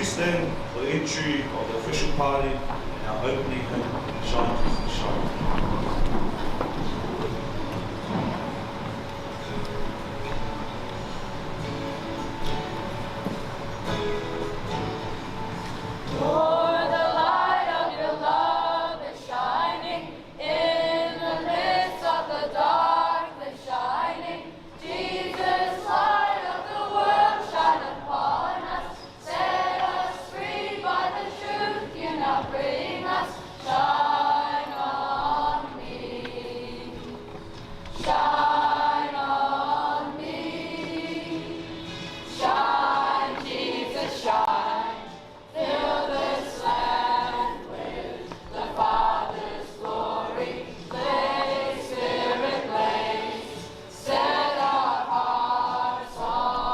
Stand for the entry of the official party in our opening hymn, Shine Jesus Shine. Set our hearts on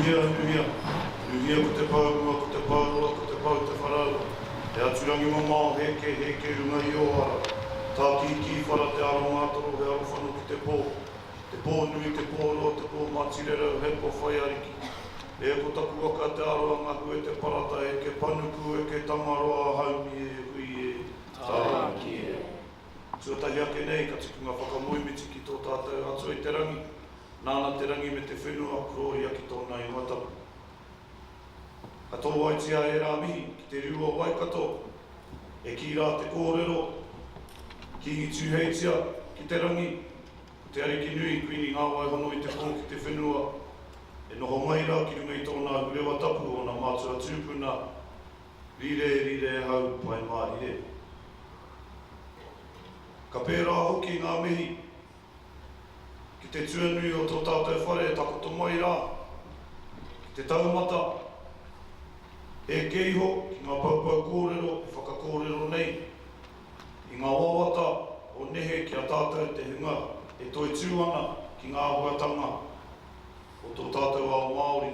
Nuhia ko te paurua, ko te paurua, ko te pau te wharaua. Te aturangi mamao, heke runga i oara. Tā ki whara te aro ngātoro, he aro whanu ki te pō. Te pō nui, te pō roa, te pō matirerau, he pō whai ariki. E ko taku waka te aro ngahu e te parata, e ke panuku, e ke tangaroa, haumi e hui e tāki e. Tuatahi ake nei, ka tiku ngā whakamoimiti ki tō tātou atu i te rangi. Nāna te rangi me te whenua, kroi aki tōna i matapu. Ka tō waitia e rā mihi, ki te riua waikato, e ki rā te kōrero, ki i tūheitia, ki te rangi, ko te ariki nui, kuini ngā waihono i te pō ki te whenua, e noho mai rā ki runga i tōna hurewa tapu o nā mātua tūpuna, rire hau pai mā rire. Ka pērā hoki ngā mihi, ki te tuanui o tō tātou whare e takoto mai rā, ki te taumata, e keiho ki ngā paupau kōrero, e whakakōrero nei, i ngā wawata o nehe ki a tātou te hunga, e toi tūana ki ngā huatanga o tō tātou ao Māori.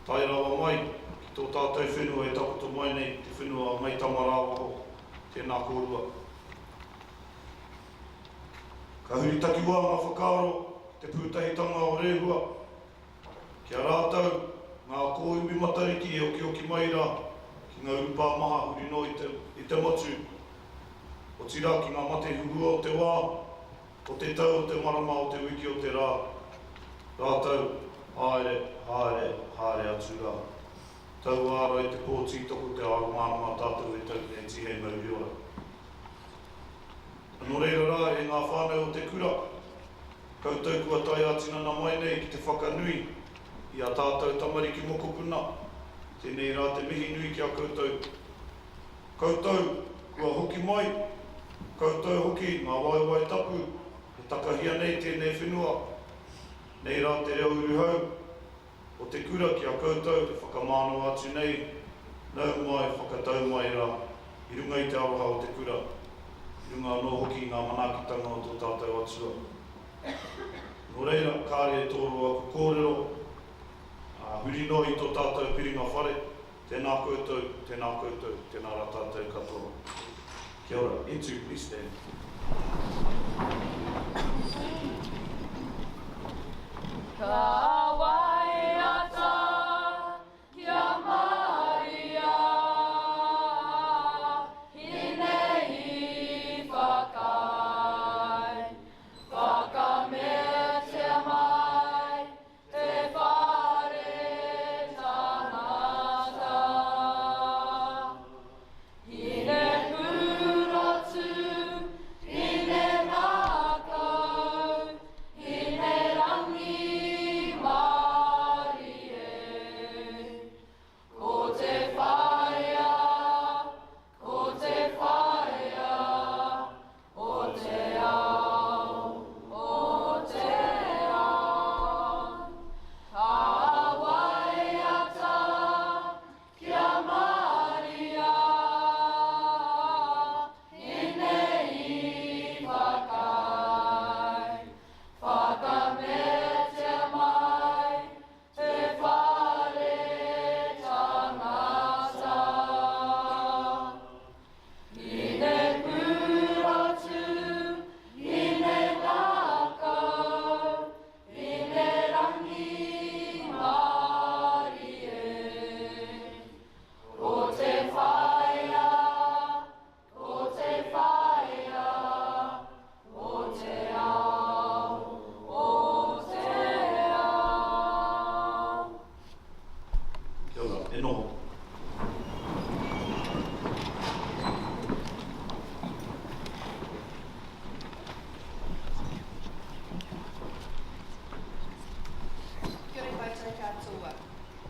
Tai rawa mai, ki tō tātou whenua e takoto mai nei, te whenua mai tamarawa ho, tēnā kōrua. Ka huritaki wā ngā whakaaro, te pūtahitanga o rehua. Kia rātau, ngā kōiwi matariki e oki mai rā, ki ngā upa maha huri no i te matu. O tira ki ngā mate hurua o te wā, o te tau o te marama o te wiki o te rā. Rātau, haere atu rā. Tau āra i te pōti toko te aro māma tātou e tau e tihe mauri ora. Anō reira rā e ngā whānau o te kura, koutou kua tai atinana mai nei ki te whakanui i a tātou tamariki mokopuna, tēnei rā te mihi nui ki a koutou. Koutou kua hoki mai, koutou hoki ngā waiwai tapu, e takahia nei tēnei whenua, nei rā te reo uruhau, o te kura ki a koutou, te whakamāno atu nei, nau mai, whakatau mai rā, i runga i te aroha o te kura. Runga anō hoki ngā manakitanga o tō tātou atua. Nō reira, kāre e tōrua ko kōrero, huri no i tō tātou piringa whare, tēnā koutou, tēnā rā tātou katoa. Kia ora, into, please stand. Ka wai ata, kia Maria,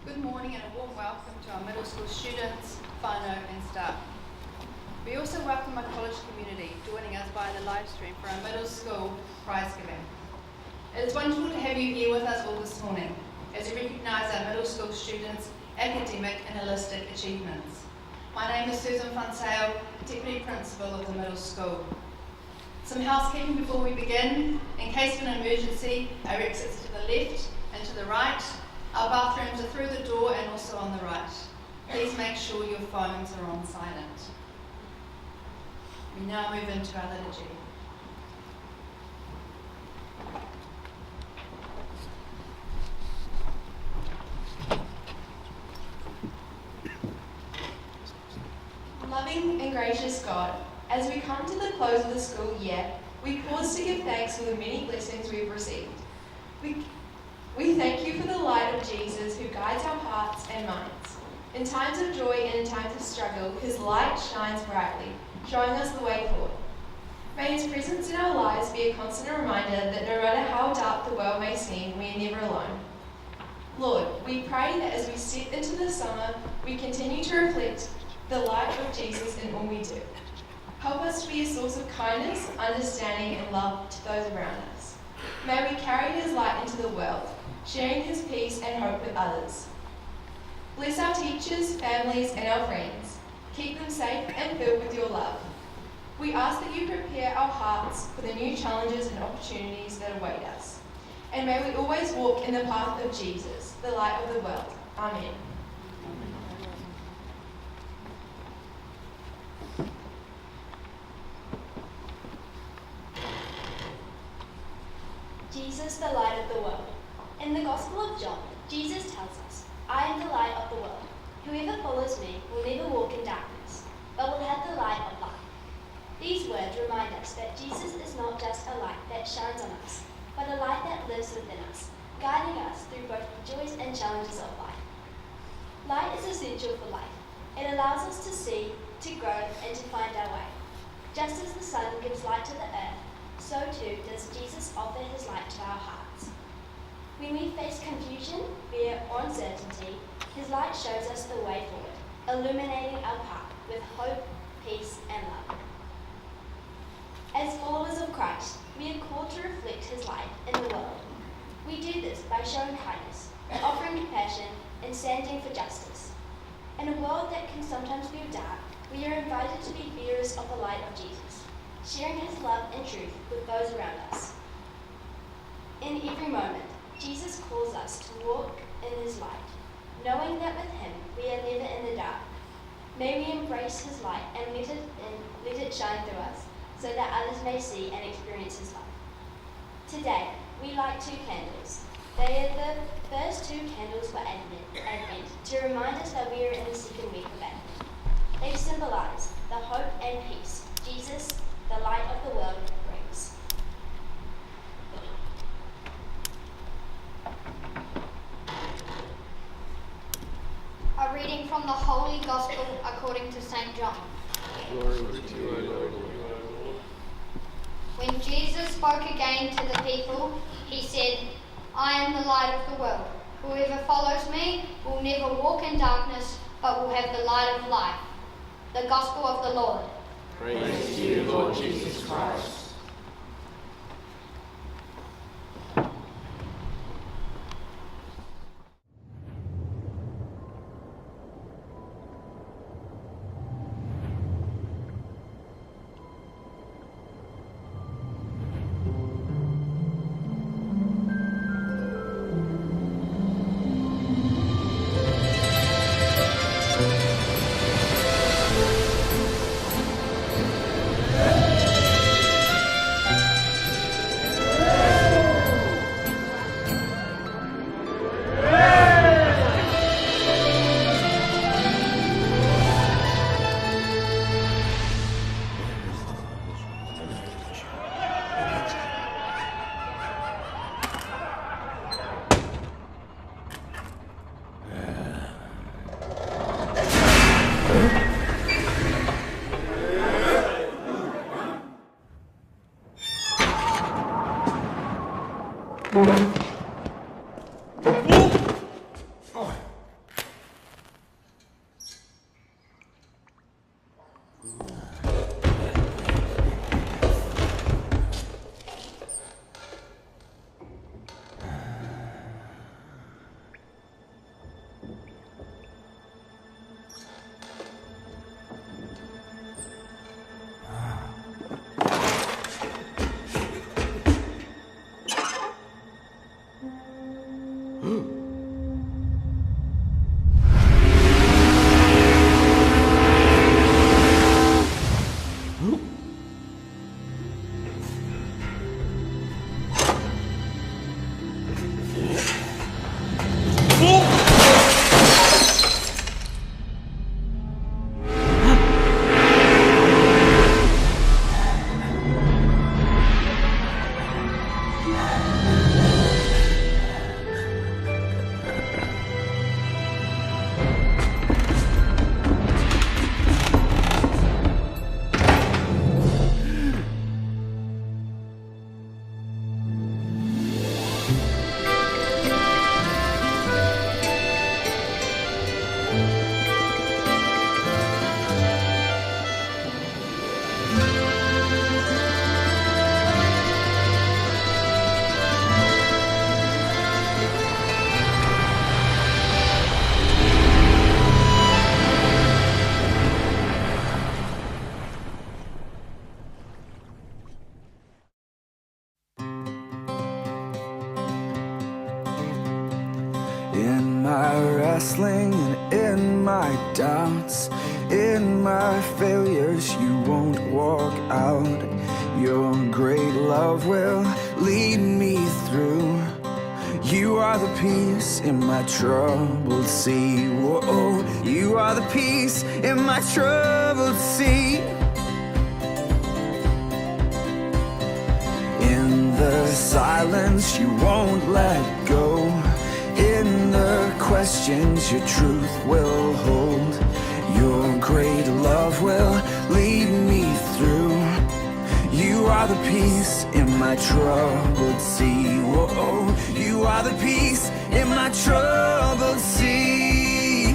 Good morning and a warm welcome to our middle school students, whānau and staff. We also welcome our college community joining us via the live stream for our middle school prize giving. It is wonderful to have you here with us all this morning as we recognise our middle school students' academic and holistic achievements. My name is Susan Fontail, Deputy Principal of the middle school. Some housekeeping before we begin. In case of an emergency, our exits are to the left and to the right. Our bathrooms are through the door and also on the right. Please make sure your phones are on silent. We now move into our liturgy. Loving and gracious God, as we come to the close of the school year, we pause to give thanks for the many blessings we've received. We thank you for the light of Jesus who guides our hearts and minds. In times of joy and in times of struggle, his light shines brightly, showing us the way forward. May his presence in our lives be a constant reminder that no matter how dark the world may seem, we are never alone. Lord, we pray that as we step into the summer, we continue to reflect the light of Jesus in all we do. Help us to be a source of kindness, understanding, and love to those around us. May we carry his light into the world, sharing his peace and hope with others. Bless our teachers, families, and our friends. Keep them safe and filled with your love. We ask that you prepare our hearts for the new challenges and opportunities that await us. And may we always walk in the path of Jesus, the light of the world. Amen. Jesus, the light of the world. In the Gospel of John, Jesus tells us, I am the light of the world. Whoever follows me will never walk in darkness, but will have the light of life. These words remind us that Jesus is not just a light that shines on us, but a light that lives within us, guiding us through both the joys and challenges of life. Light is essential for life. It allows us to see, to grow, and to find our way. Just as the sun gives light to the earth, so too does Jesus offer his light to our hearts. When we face confusion, fear, or uncertainty, his light shows us the way forward, illuminating our path with hope, peace, and love. As followers of Christ, we are called to reflect his light in the world. We do this by showing kindness, offering compassion, and standing for justice. In a world that can sometimes feel dark, we are invited to be bearers of the light of Jesus, sharing his love and truth with those around us. In every moment, Jesus calls us to walk in his light, knowing that with him we are never in the dark. May we embrace his light and let it shine through us, so that others may see and experience his love. Today, we light 2 candles. They are the first 2 candles for Advent, to remind us that we are in the second week of Advent. They symbolize the hope and peace Jesus, the light of the world, brings. A reading from the Holy Gospel according to St. John. Glory to you, O Lord. When Jesus spoke again to the people, he said, I am the light of the world. Whoever follows me will never walk in darkness, but will have the light of life. The Gospel of the Lord. Praise to you, Lord Jesus Christ. wrestling and in my doubts, in my failures, you won't walk out. Your great love will lead me through. You are the peace in my troubled sea. Whoa, you are the peace in my troubled sea. In the silence, you won't let go. In the questions, your truth will hold. Your great love will lead me through. You are the peace in my troubled sea. Whoa, you are the peace in my troubled sea.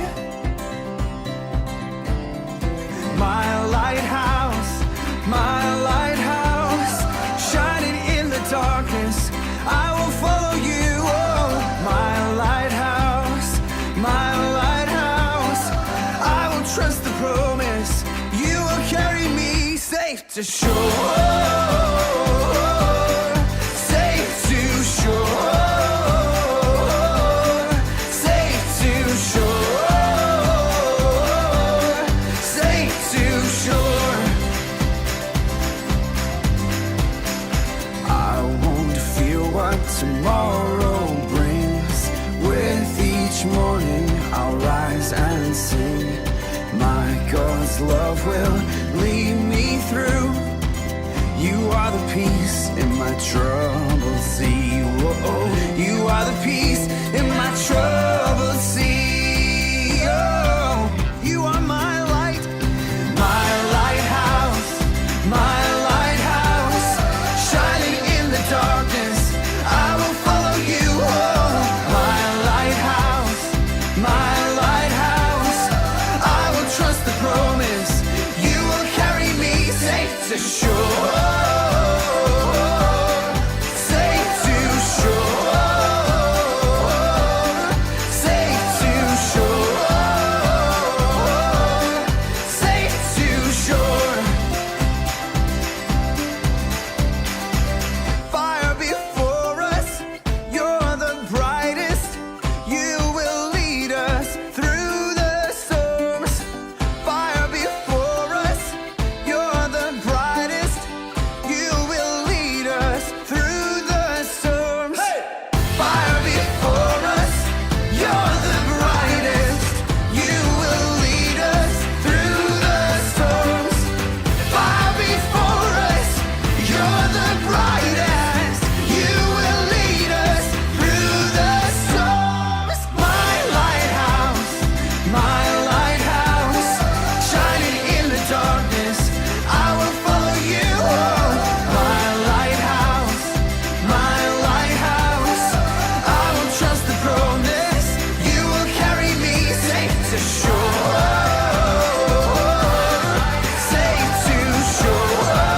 My lighthouse, shining in the darkness, I will follow you. Oh, my lighthouse, I will trust the promise. You will carry me safe to shore. Safe to shore. Safe to shore. Safe to shore. I won't fear what tomorrow brings. With each morning I'll rise and sing. My God's love will lead me through. You are the peace in my troubled sea. Whoa, you are the peace in my troubled sea. Oh, you are my light, my lighthouse, shining in the darkness. I will follow you. Oh, my lighthouse, I will trust the promise. You will carry me safe to shore. Safe to shore. Safe to shore. Safe to shore. Fire before us, you're the brightest. You will lead us through the storms. Fire before us, you're the brightest. You will lead us through the storms. Fire before us, you're the brightest. You will lead us through the storms. Fire before us, you're the brightest. You will lead us through the storms. My lighthouse, shining in the darkness, I will follow you. Oh, my lighthouse, I will trust the promise. You will carry me safe to shore. Safe to shore.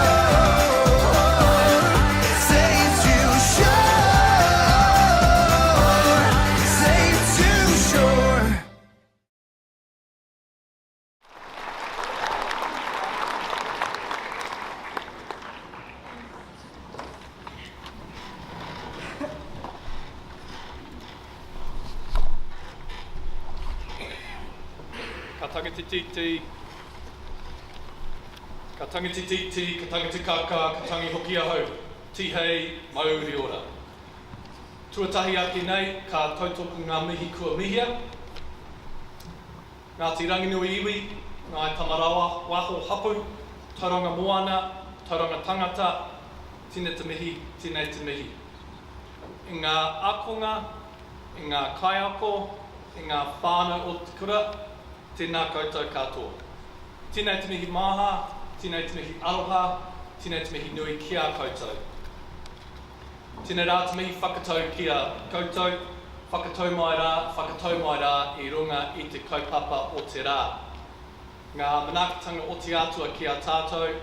Safe to shore. Safe to shore. Ka tangatititi, ka tangatititi, ka tangatikaka, ka tangi hoki ahau, tihei mauri ora. Tuatahi ake nei, ka tautoku ngā mihi kua mihia. Ngā te ranginui iwi, ngā tamarawa, waho hapu, Tauranga moana, Tauranga tangata, tine te mihi, tine te mihi. I ngā akonga, I ngā kaiako, I ngā whānau o te kura, tēnā koutou katoa. Tēnei te mihi maha, tēnei te mihi aroha, tēnei te mihi nui ki a koutou. Tēnei rā te mihi whakatau ki a koutou, whakatau mai rā I runga I te kaupapa o te rā. Ngā manaakitanga o te atua ki a tātou,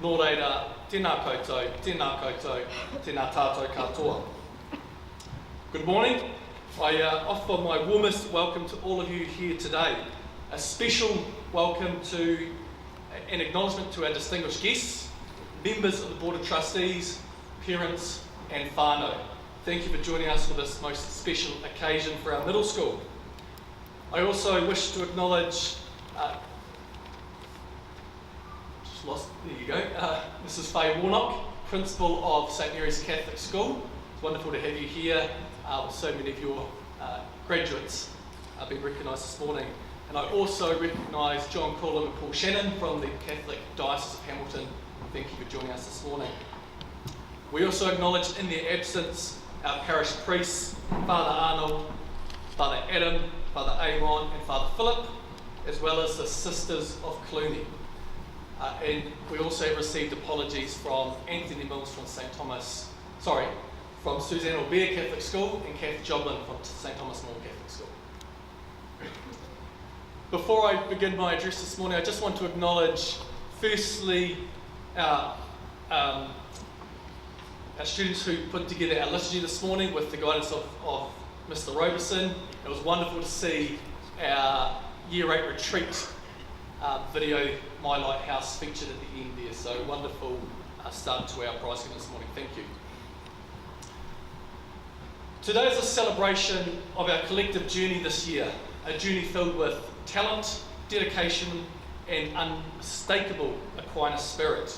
nō reira, tēnā koutou, tēnā tātou katoa. Good morning. I offer my warmest welcome to all of you here today. A special welcome to an acknowledgement to our distinguished guests, members of the Board of Trustees, parents and whānau. Thank you for joining us for this most special occasion for our middle school. I also wish to acknowledge, there you go, Mrs. Faye Whanau, Principal of St Mary's Catholic School. It's wonderful to have you here with so many of your graduates being recognised this morning. And I also recognise John Cullen and Paul Shannon from the Catholic Diocese of Hamilton. Thank you for joining us this morning. We also acknowledge in their absence our parish priests, Father Arnold, Father Adam, Father Amon and Father Philip, as well as the Sisters of Cluny. And we also have received apologies from Anthony Mills from from Suzanne Albert Catholic School and Kath Joblin from St Thomas More Catholic School. Before I begin my address this morning, I just want to acknowledge, firstly, our students who put together our liturgy this morning with the guidance of Mr. Roberson. It was wonderful to see our Year 8 retreat video, My Lighthouse, featured at the end there. So wonderful start to our prize giving this morning. Thank you. Today is a celebration of our collective journey this year, a journey filled with talent, dedication and unmistakable Aquinas spirit.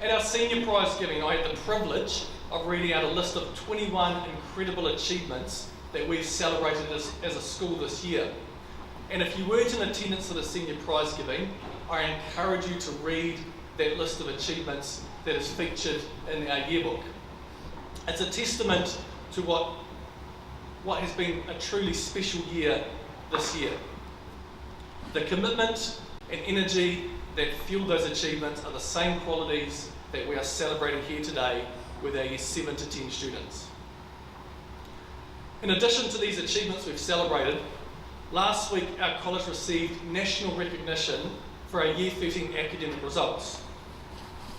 At our senior prize giving, I had the privilege of reading out a list of 21 incredible achievements that we've celebrated as a school this year. And if you weren't in attendance at the senior prize giving, I encourage you to read that list of achievements that is featured in our yearbook. It's a testament to what has been a truly special year this year. The commitment and energy that fueled those achievements are the same qualities that we are celebrating here today with our Year 7 to 10 students. In addition to these achievements we've celebrated, last week our college received national recognition for our Year 13 academic results.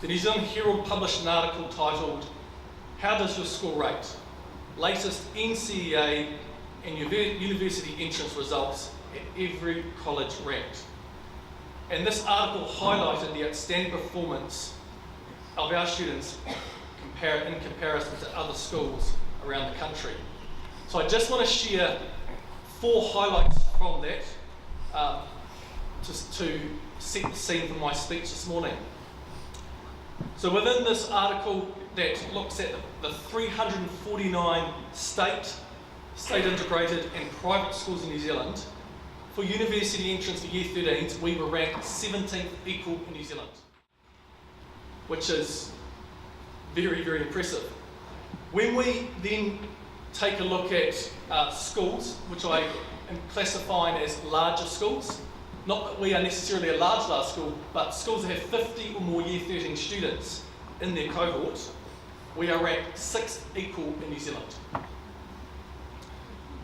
The New Zealand Herald published an article titled, "How Does Your School Rate? Latest NCEA and University entrance results at every college ranked." And this article highlighted the outstanding performance of our students in comparison to other schools around the country. So I just want to share 4 highlights from that just to set the scene for my speech this morning. So within this article that looks at the 349 state integrated and private schools in New Zealand, for university entrance for Year 13s, we were ranked 17th equal in New Zealand, which is very, very impressive. When we then take a look at schools, which I am classifying as larger schools, not that we are necessarily a large school, but schools that have 50 or more Year 13 students in their cohort, we are ranked 6th equal in New Zealand.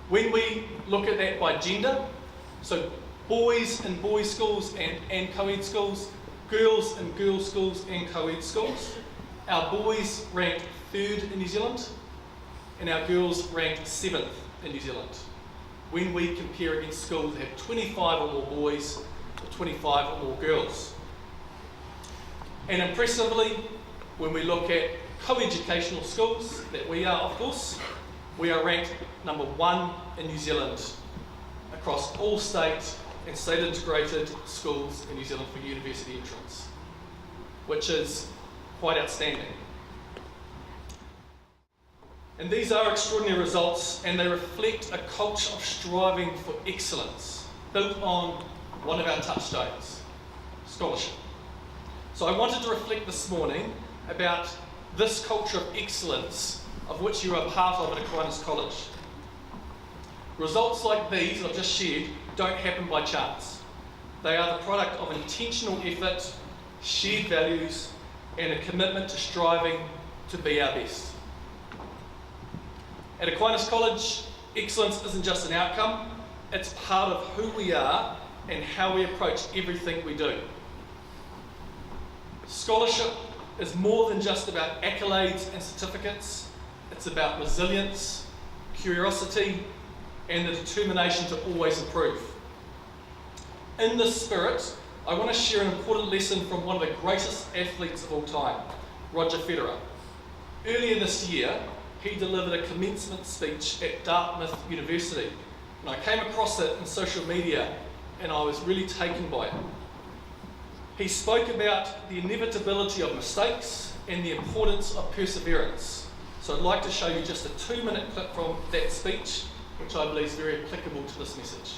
When we look at that by gender, so boys in boys schools and co-ed schools, girls in girls schools and co-ed schools, our boys ranked 3rd in New Zealand and our girls ranked 7th in New Zealand. When we compare against schools that have 25 or more boys or 25 or more girls. And impressively, when we look at co-educational schools, that we are, of course, we are ranked number 1 in New Zealand across all state and state integrated schools in New Zealand for university entrance, which is quite outstanding. And these are extraordinary results, and they reflect a culture of striving for excellence built on one of our touchstones, scholarship. So I wanted to reflect this morning about this culture of excellence of which you are part of at Aquinas College. Results like these I've just shared don't happen by chance. They are the product of intentional effort, shared values, and a commitment to striving to be our best. At Aquinas College, excellence isn't just an outcome, it's part of who we are and how we approach everything we do. Scholarship is more than just about accolades and certificates. It's about resilience, curiosity, and the determination to always improve. In this spirit, I want to share an important lesson from one of the greatest athletes of all time, Roger Federer. Earlier this year, he delivered a commencement speech at Dartmouth University, And I came across it in social media and I was really taken by it. He spoke about the inevitability of mistakes and the importance of perseverance. So I'd like to show you just a 2-minute clip from that speech, which I believe is very applicable to this message.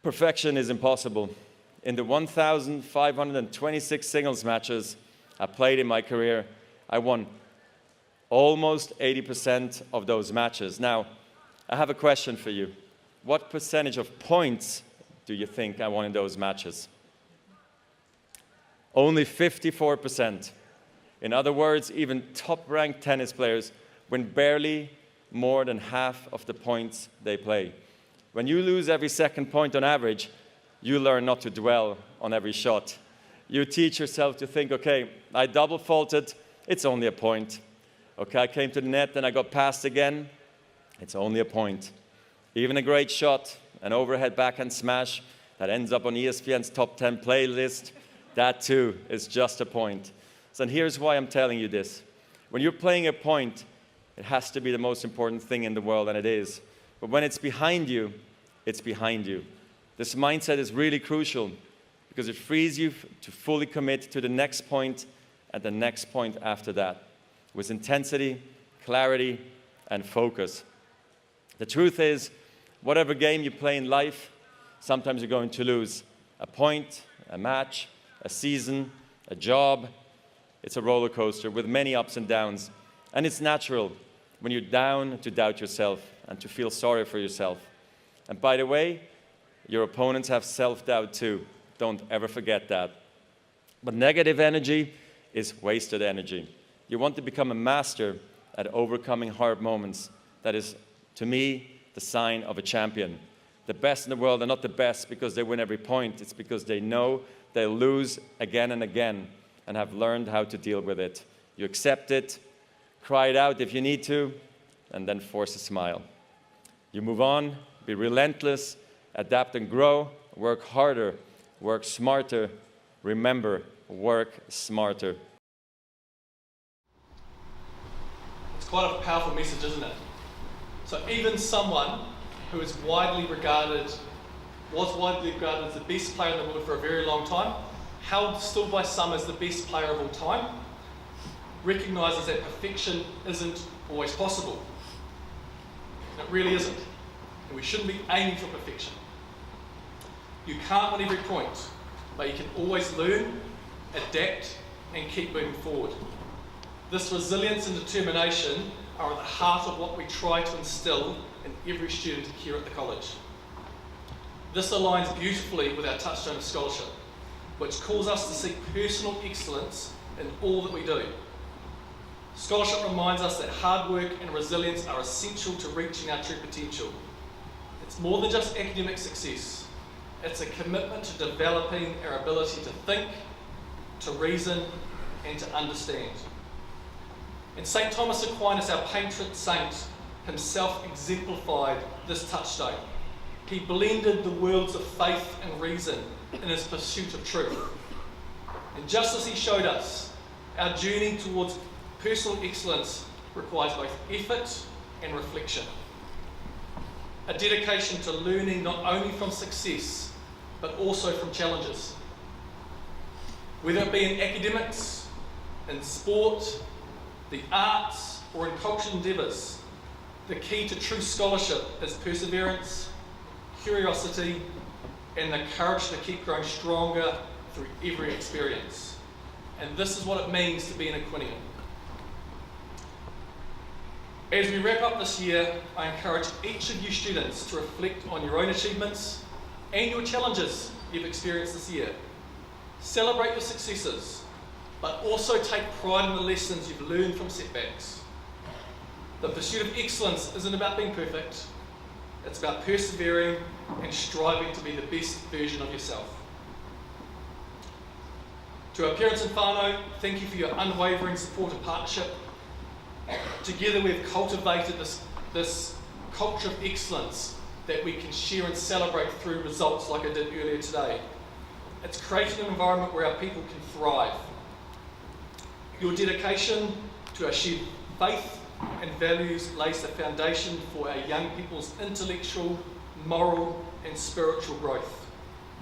Perfection is impossible. In the 1,526 singles matches I played in my career, I won almost 80% of those matches. Now, I have a question for you. What percentage of points do you think I won in those matches? Only 54%. In other words, even top-ranked tennis players win barely more than half of the points they play. When you lose every second point on average, you learn not to dwell on every shot. You teach yourself to think, okay, I double faulted, it's only a point. Okay, I came to the net and I got passed again, it's only a point. Even a great shot, an overhead backhand smash that ends up on ESPN's top 10 playlist, that too is just a point. So here's why I'm telling you this. When you're playing a point, it has to be the most important thing in the world, and it is. But when it's behind you, it's behind you. This mindset is really crucial because it frees you to fully commit to the next point and the next point after that with intensity, clarity, and focus. The truth is, whatever game you play in life, sometimes you're going to lose a point, a match, a season, a job. It's a roller coaster with many ups and downs. And it's natural when you're down to doubt yourself and to feel sorry for yourself. And by the way, your opponents have self-doubt too. Don't ever forget that. But negative energy is wasted energy. You want to become a master at overcoming hard moments. That is, to me, the sign of a champion. The best in the world are not the best because they win every point. It's because they know they'll lose again and again and have learned how to deal with it. You accept it, cry it out if you need to, and then force a smile. You move on, be relentless, adapt and grow, work harder, work smarter. Remember, work smarter. It's quite a powerful message, isn't it? So even someone who is was widely regarded as the best player in the world for a very long time, held still by some as the best player of all time, recognises that perfection isn't always possible. It really isn't. And we shouldn't be aiming for perfection. You can't win every point, but you can always learn, adapt, and keep moving forward. This resilience and determination are at the heart of what we try to instill in every student here at the college. This aligns beautifully with our Touchstone of Scholarship, which calls us to seek personal excellence in all that we do. Scholarship reminds us that hard work and resilience are essential to reaching our true potential. It's more than just academic success. It's a commitment to developing our ability to think, to reason, and to understand. And St. Thomas Aquinas, our patron saint, himself exemplified this touchstone. He blended the worlds of faith and reason in his pursuit of truth. And just as he showed us, our journey towards personal excellence requires both effort and reflection. A dedication to learning not only from success, but also from challenges. Whether it be in academics, in sport, the arts, or in cultural endeavours, the key to true scholarship is perseverance, curiosity, and the courage to keep growing stronger through every experience. And this is what it means to be an Aquinian. As we wrap up this year, I encourage each of you students to reflect on your own achievements and your challenges you've experienced this year. Celebrate your successes, but also take pride in the lessons you've learned from setbacks. The pursuit of excellence isn't about being perfect. It's about persevering and striving to be the best version of yourself. To our parents in Whanau, thank you for your unwavering support and partnership. Together we've cultivated this culture of excellence that we can share and celebrate through results like I did earlier today. It's creating an environment where our people can thrive. Your dedication to our shared faith and values lays the foundation for our young people's intellectual, moral and spiritual growth,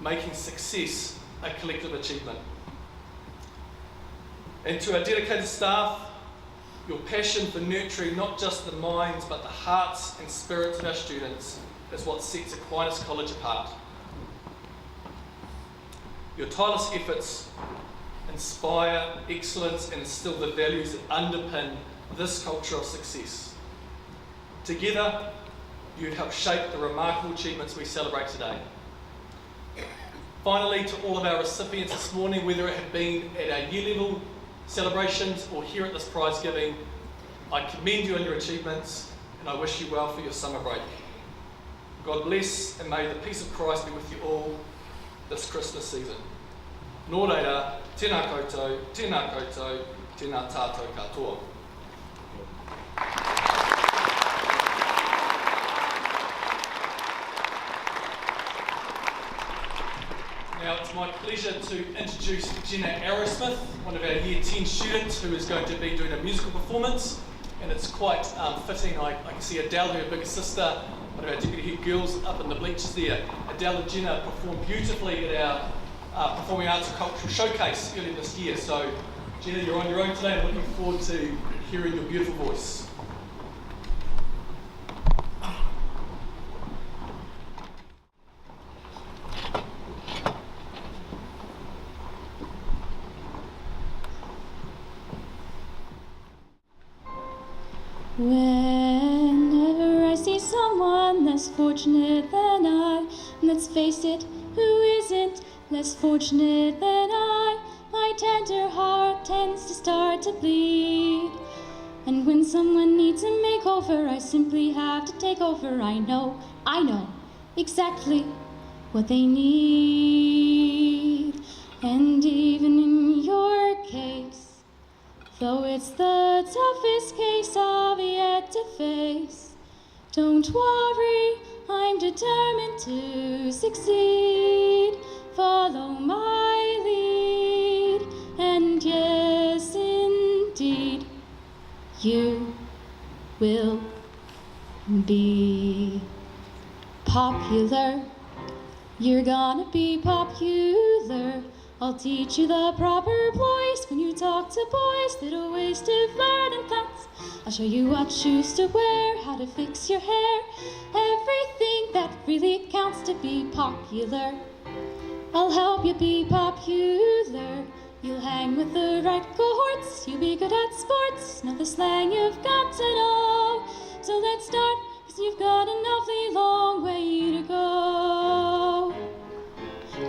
making success a collective achievement. And to our dedicated staff, your passion for nurturing not just the minds but the hearts and spirits of our students is what sets Aquinas College apart. Your tireless efforts inspire excellence and instill the values that underpin this culture of success. Together, you'd help shape the remarkable achievements we celebrate today. Finally, to all of our recipients this morning, whether it have been at our year level celebrations or here at this prize giving, I commend you on your achievements and I wish you well for your summer break. God bless and may the peace of Christ be with you all this Christmas season. Nō reira, tēnā koutou, tēnā tātou katoa. Now it's my pleasure to introduce Jenna Arrowsmith, one of our Year 10 students who is going to be doing a musical performance, and it's quite fitting. I can see Adele, her bigger sister, one of our deputy head girls up in the bleachers there. Adele and Jenna performed beautifully at our Performing Arts and Cultural Showcase earlier this year. So Jenna, you're on your own today. I'm looking forward to hearing your beautiful voice. Whenever I see someone less fortunate than I, let's face it, who isn't less fortunate than I, my tender heart tends to start to bleed. And when someone needs a makeover, I simply have to take over. I know exactly what they need. And even in your case, though it's the toughest case I've yet to face, don't worry, I'm determined to succeed. Follow my lead, and yes, indeed, you will be popular. You're gonna be popular. I'll teach you the proper ploys when you talk to boys, little ways to flirt and flex. I'll show you what shoes to wear, how to fix your hair, everything that really counts to be popular. I'll help you be popular. You'll hang with the right cohorts, you'll be good at sports, know the slang, you've got to know. So let's start, 'cause you've got an awfully long way to go.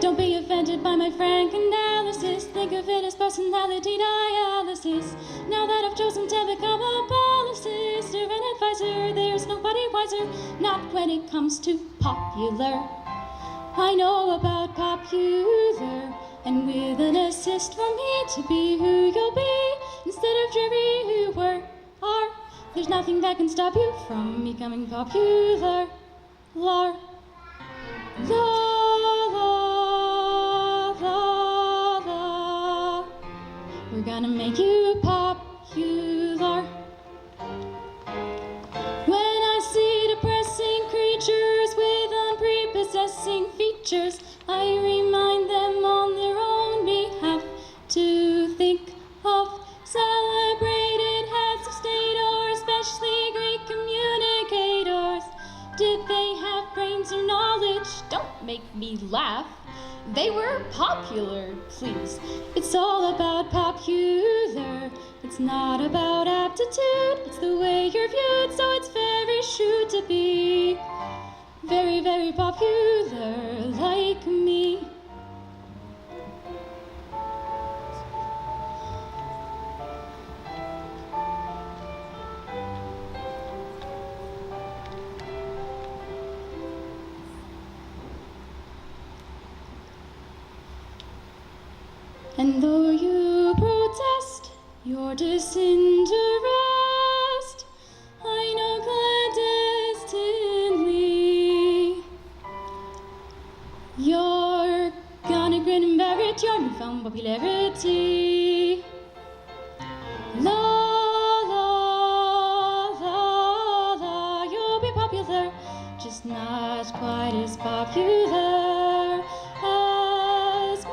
Don't be offended by my frank analysis. Think of it as personality dialysis. Now that I've chosen to become a policist or an advisor, there's nobody wiser, not when it comes to popular. I know about popular, and with an assist from me to be who you'll be, instead of dreary who were, are, there's nothing that can stop you from becoming popular. La, la, la. We're gonna make you popular. When I see depressing creatures with unprepossessing features, I remind them on their own behalf to think of celebrated heads of state or especially great communicators. Did they have brains or knowledge? Don't make me laugh. They were popular, please. It's all about popular. It's not about aptitude. It's the way you're viewed, so it's very sure to be very, very popular like me. And though you protest your disinterest, I know clandestinely you're gonna grin and bear it, your newfound popularity. La, la, just not quite as popular as me.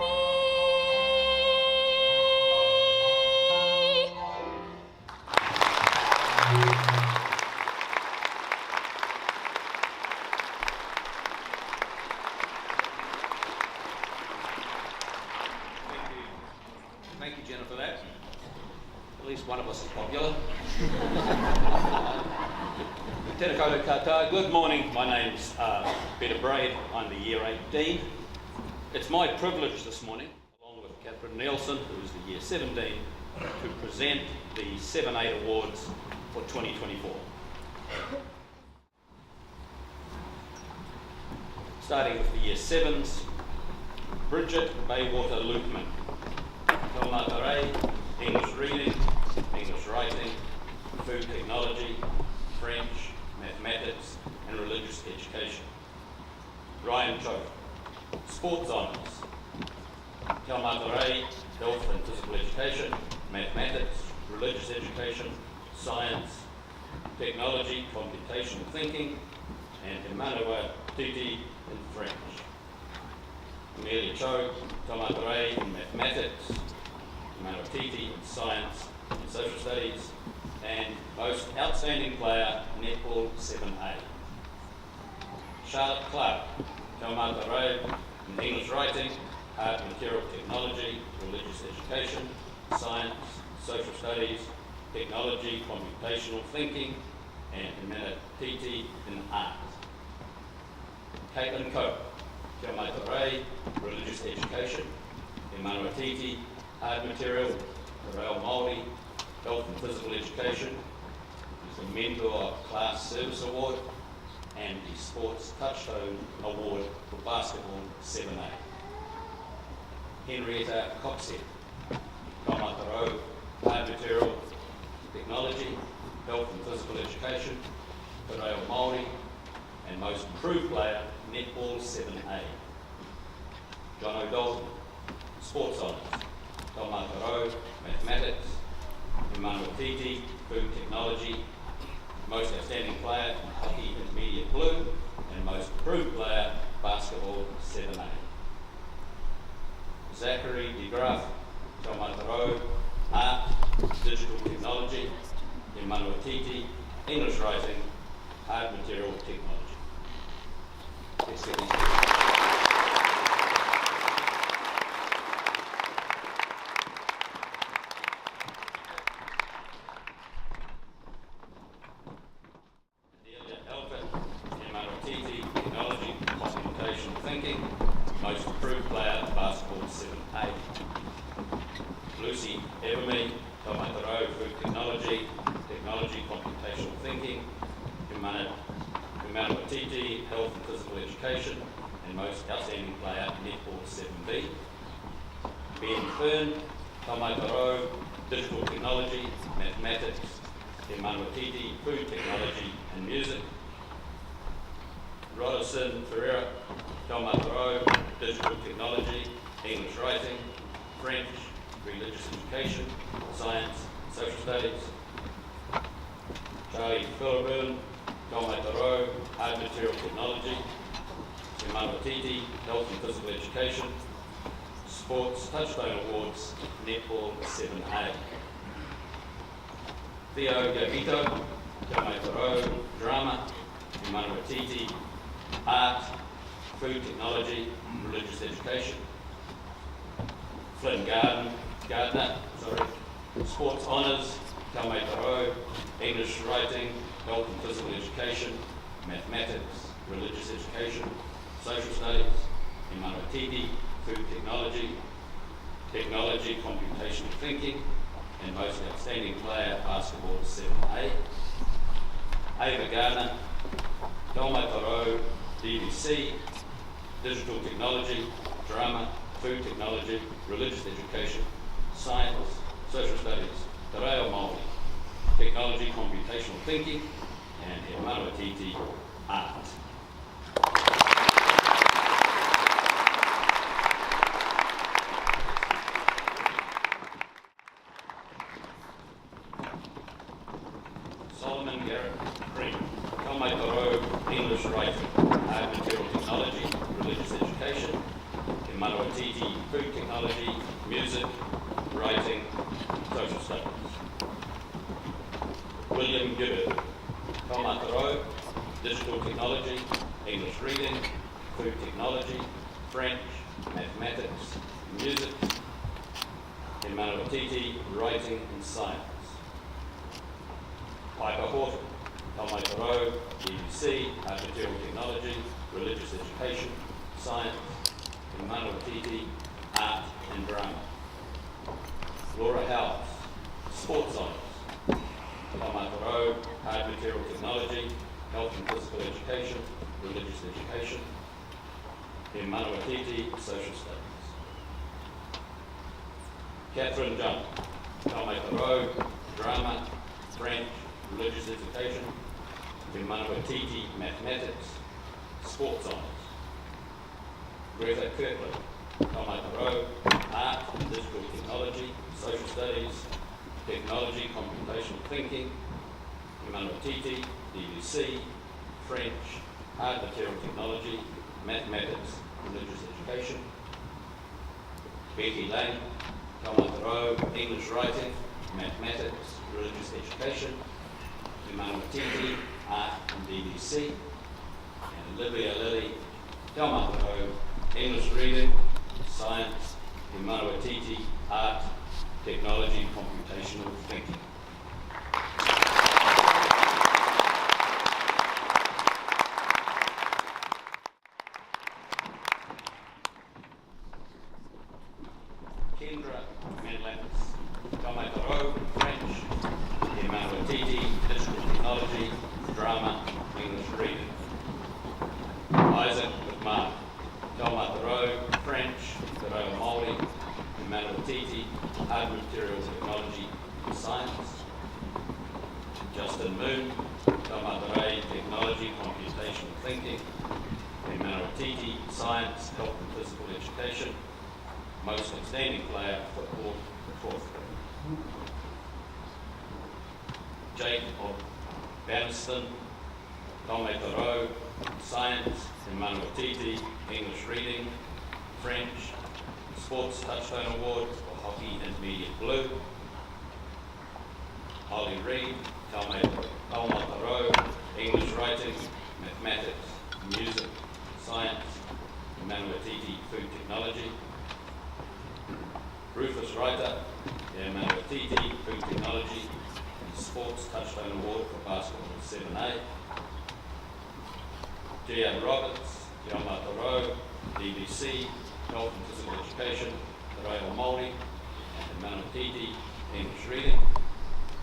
Thank you, Jenna, for that. At least one of us is popular. Tēnā koutou katoa. Good morning. My name's Peter Braid. I'm the Year 8 Dean. It's my privilege this morning, along with Catherine Nielsen, who's the Year 7 Dean, to present the 7-8 Awards for 2024. Starting with the Year 7s, Bridget Baywater Lukeman. Tauranga Rei, English reading, English writing, food technology, French, mathematics and religious education. Ryan Cho, sports honours. Tauranga Rei, health and physical education, mathematics, religious education, science, technology, computational thinking, and Te Manawa Titi in French. Amelia Cho, Tauranga Rei in mathematics, Titi in science and social studies, and most outstanding player, netball 7A. Charlotte Clark, Tauranga Rei in English writing, art and material technology, religious education, science, social studies, technology, computational thinking, and Titi in art. Caitlin Coe, Tauranga Rei, religious education, Titi, art material, Reo Māori, health and physical education, is the Mentor Class Service Award, and the Sports Touchstone Award for Basketball 7A. Henrietta Coxhead, Tauranga Rei, art material, technology, health and physical education, Reo Māori, and most improved player, netball 7A. John O'Dolden, sports honours, Tauranga Rei, mathematics, Titi, food technology, most outstanding player, hockey intermediate blue, and most improved player, basketball 7A. Zachary DeGraff, Tauranga Rei, art, digital technology, Titi, English writing, art material technology. Most improved player, basketball 7A. Lucy Everme, Tauranga Rei, food technology, computational thinking, Titi, health and physical education, and most outstanding player, netball 7B. Ben Fern, Tauranga Rei, digital technology, mathematics, Titi, food technology and music. Rodderson Ferreira, Tauranga Rei, digital technology, English writing, French, religious education, science, social studies. Charlie Philburn, Tauranga Rei, art material technology, Titi, health and physical education, sports touchstone awards, netball 7A. Theo Gavito, Tauranga Rei, drama, Titi, art, food technology, religious education. Flynn Gardner, sports honours, Tauranga Rei, English writing, health and physical education, mathematics, religious education, social studies, Titi, food technology, computational thinking, and most outstanding player, basketball 7A. Ava Gardner, Tauranga Rei, DVC, digital technology, drama, food technology, religious education, science, social studies, Te Reo Māori, technology, computational thinking, and Titi, art. Solomon Garrett Green, Tauranga Rei, English writing, Art Material Technology, Religious Education. In Manawatiti, Food Technology, Music, Writing, Social Studies. William Gibbard, Taumataro, Digital Technology, English Reading, Food Technology, French, Mathematics, Music. In Manawatiti, Writing and Science. Piper Horton, Taumataro, BBC, Art Material Technology, Religious Education, Science. In Manawatiti, Art and Drama. Laura Howes, Sports Honours. Taumataro, Art Material Technology, Health and Physical Education, Religious Education. In Manawatiti, Social Studies. Catherine John, Taumataro, Drama, French, Religious Education. In Manawatiti, Mathematics, Sports Honours. Greta Kirkland, Taumataro, Art and Digital Technology, Social Studies, Technology, Computational Thinking. In Manawatiti, DVC, French, Art Material Technology, Mathematics, Religious Education. Becky Lane, Taumataro, English Writing, Mathematics, Religious Education. In Manawatiti, Art and DVC. And Olivia Lilly, Taumataro, English Reading, Science. In Manawatiti, Art, Technology, Computational Thinking. Kendra Manlatis, Taumataro, French. In Manawatiti, Digital Technology, Drama, English Reading. Isaac McMahon, Taumataro, French, Te Reo Māori. In Manawatiti, Art Material Technology, Science. Justin Moon, Taumataro, Technology, Computational Thinking. In Manawatiti, Science, Health and Physical Education. Most outstanding player, football, fourth grade. Jake of Banniston, Taumataro, Science. In Manawatiti, English Reading, French, Sports Touchstone Award for Hockey Intermediate Blue. Holly Reid, Taumataro, English Writing, Mathematics, Music, Science. In Manawatiti, Food Technology. Rufus Reiter, Manawatiti, Food Technology, and Sports Touchstone Award for Basketball 7A. Gia Roberts, Taumataro, DVC, Health and Physical Education, Te Reo Māori, and Manawatiti, English Reading.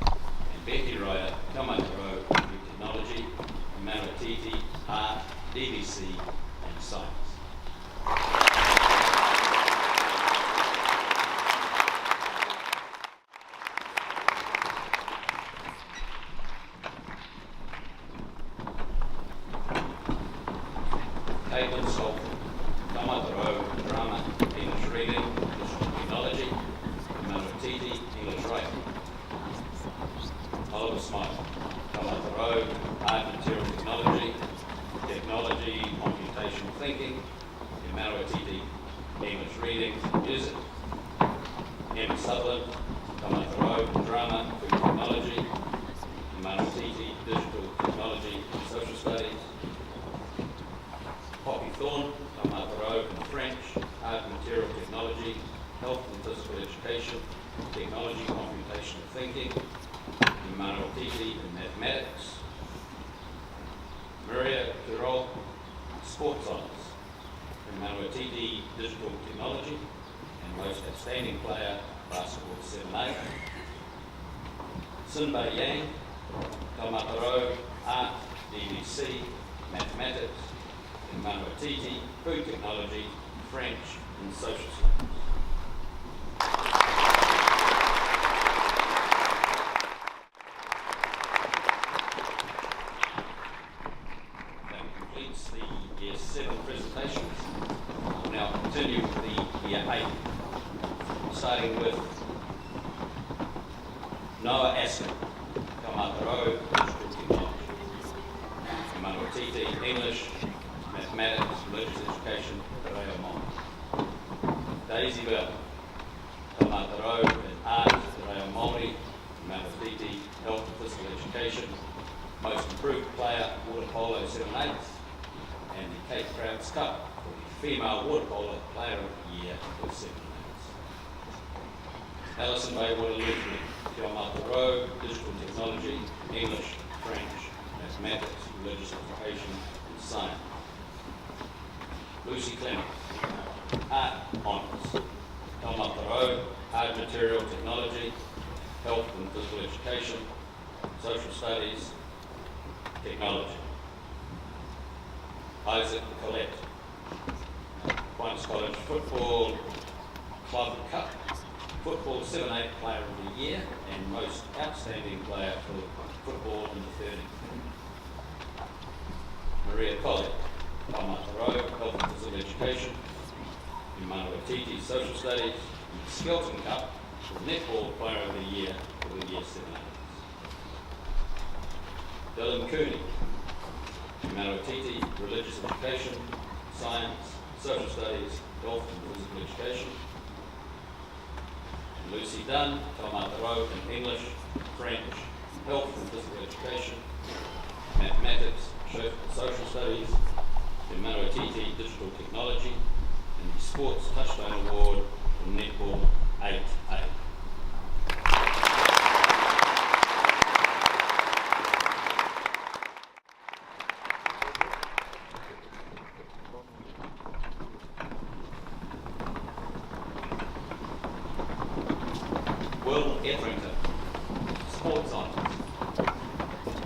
And Becky Ryder, Taumataro, Food Technology, and Manawatiti, Art, DVC, and Science. Caitlin Salford, Taumataro, Drama, English Reading, Digital Technology, Manawatiti, English Writing. Oliver Smile, Taumataro, Art Material Technology, Technology, Computational Thinking, in Manawatiti, English Reading, Music. Emma Sutherland, Taumataro, Drama, Food Technology, in Manawatiti, Digital Technology, Social Studies. Poppy Thorne, Taumataro, French, Art and Material Technology, Health and Physical Education, Technology, Computational Thinking, in Manawatiti in Mathematics. Maria Carroll, Sports Honours, in Manawatiti, Digital Technology, and Most Outstanding Player, Basketball 7A. Sinbei Yang, Taumataro, Art, DVC, Mathematics, in Manawatiti, Food Technology, French, and Social Studies. That completes the Year 7 presentations. We'll now continue with the Year 8, starting with Noah Askin, Taumataro, Digital Technology, in Manawatiti, English, mathematics, religious education, te reo Māori. Daisy Bell, Taumata in art, te reo Māori, Manuatiti, health and physical education, most improved player, water polo 7/8, and the Cape Crowns Cup for the female water polo player of the year with 7/8. Alison Baywater Liturgy, Te Aotearoa, digital technology, English, French, mathematics, religious education, and science. Lucy Clement, art honours, Te Aotearoa, art material technology, health and physical education, social studies, technology. Isaac Collette, Aquinas College football club cup, football 7/8 player of the year, and most outstanding player for football in the 30. Maria Collette, Taumata health and physical education, in Manuatiti social studies, and the Skelton Cup, for netball player of the year for the year 7/8. Dylan Cooney, Manuatiti, religious education, science, social studies, health and physical education. And Lucy Dunn, Taumata in English, French, health and physical education, mathematics, social studies, in Manuatiti, digital technology, and the Sports Touchstone Award for netball 8A. Will Etherington, sports honours,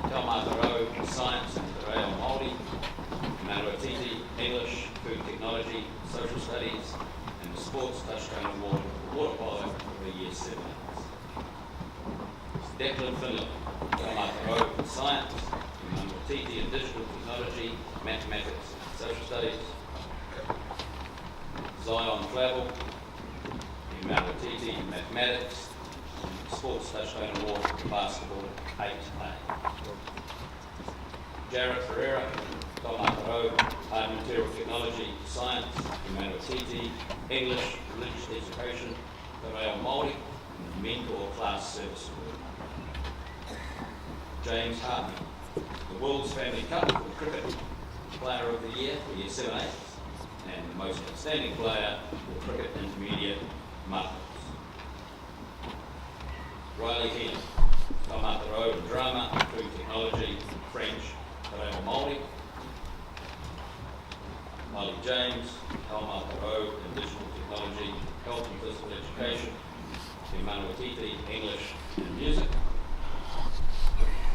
Te Aotearoa, science and te reo Māori, Manuatiti, English, food technology, social studies, and the Sports Touchstone Award for water polo for the year 7. Declan Finlay, Te Aotearoa, science, Manuatiti and digital technology, mathematics, and social studies. Zion Flavel, Manuatiti, mathematics, Sports Touchstone Award for basketball 8A. Jared Ferreira, Taumata art material technology, science, Manuatiti, English, religious education, te reo Māori, and mentor class service award. James Hartman, the Wolves Family Cup for cricket player of the year for year 7/8, and the most outstanding player for cricket intermediate markets. Riley Healy, Taumata drama, food technology, French, te reo Māori. Molly James, Taumata in digital technology, health and physical education, in Manuatiti, English and music.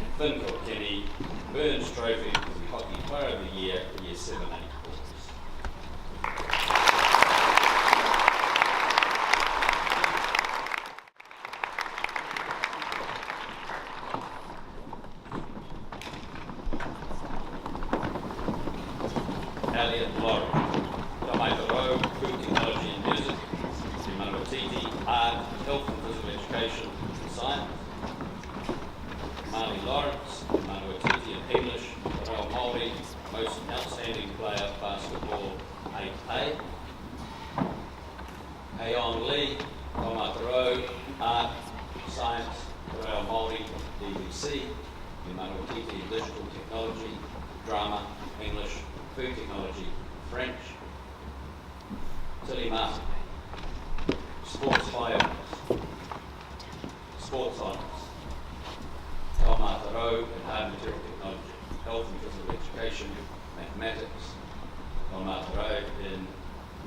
And Finn Kilkenny, Burns Trophy for the Hockey Player of the Year for year 7/8. Elliot Laurie, Taumata food technology and music, in Manuatiti, art, health and physical education and science. Marley Lawrence, Manuatiti in English, te reo Māori, most outstanding player basketball 8A. Hayon Lee, Taumata art, science, te reo Māori, DVC, in Manuatiti digital technology, drama, English, food technology, French. Tilly Martin, sports honours, sports honours, Taumata in hard material technology, health and physical education, mathematics, Taumata in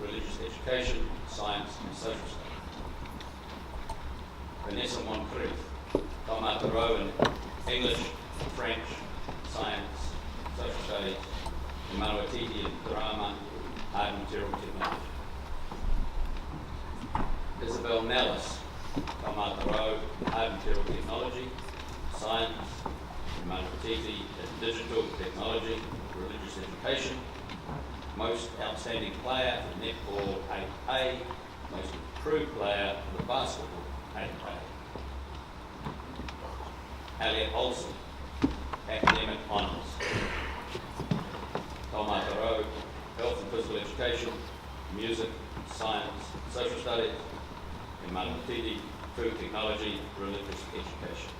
religious education, science and social studies. Vanessa Moncrief, Taumata in English, French, science, social studies, in Manuatiti in drama, art and material technology. Isabel Nellis, Taumata art and material technology, science, in Manuatiti in digital technology, religious education, most outstanding player for netball 8A, most improved player for the basketball 8A. Elliot Olson, academic honours. Taumata physical education, music, science, social studies, in Manamatiti, food technology, religious education.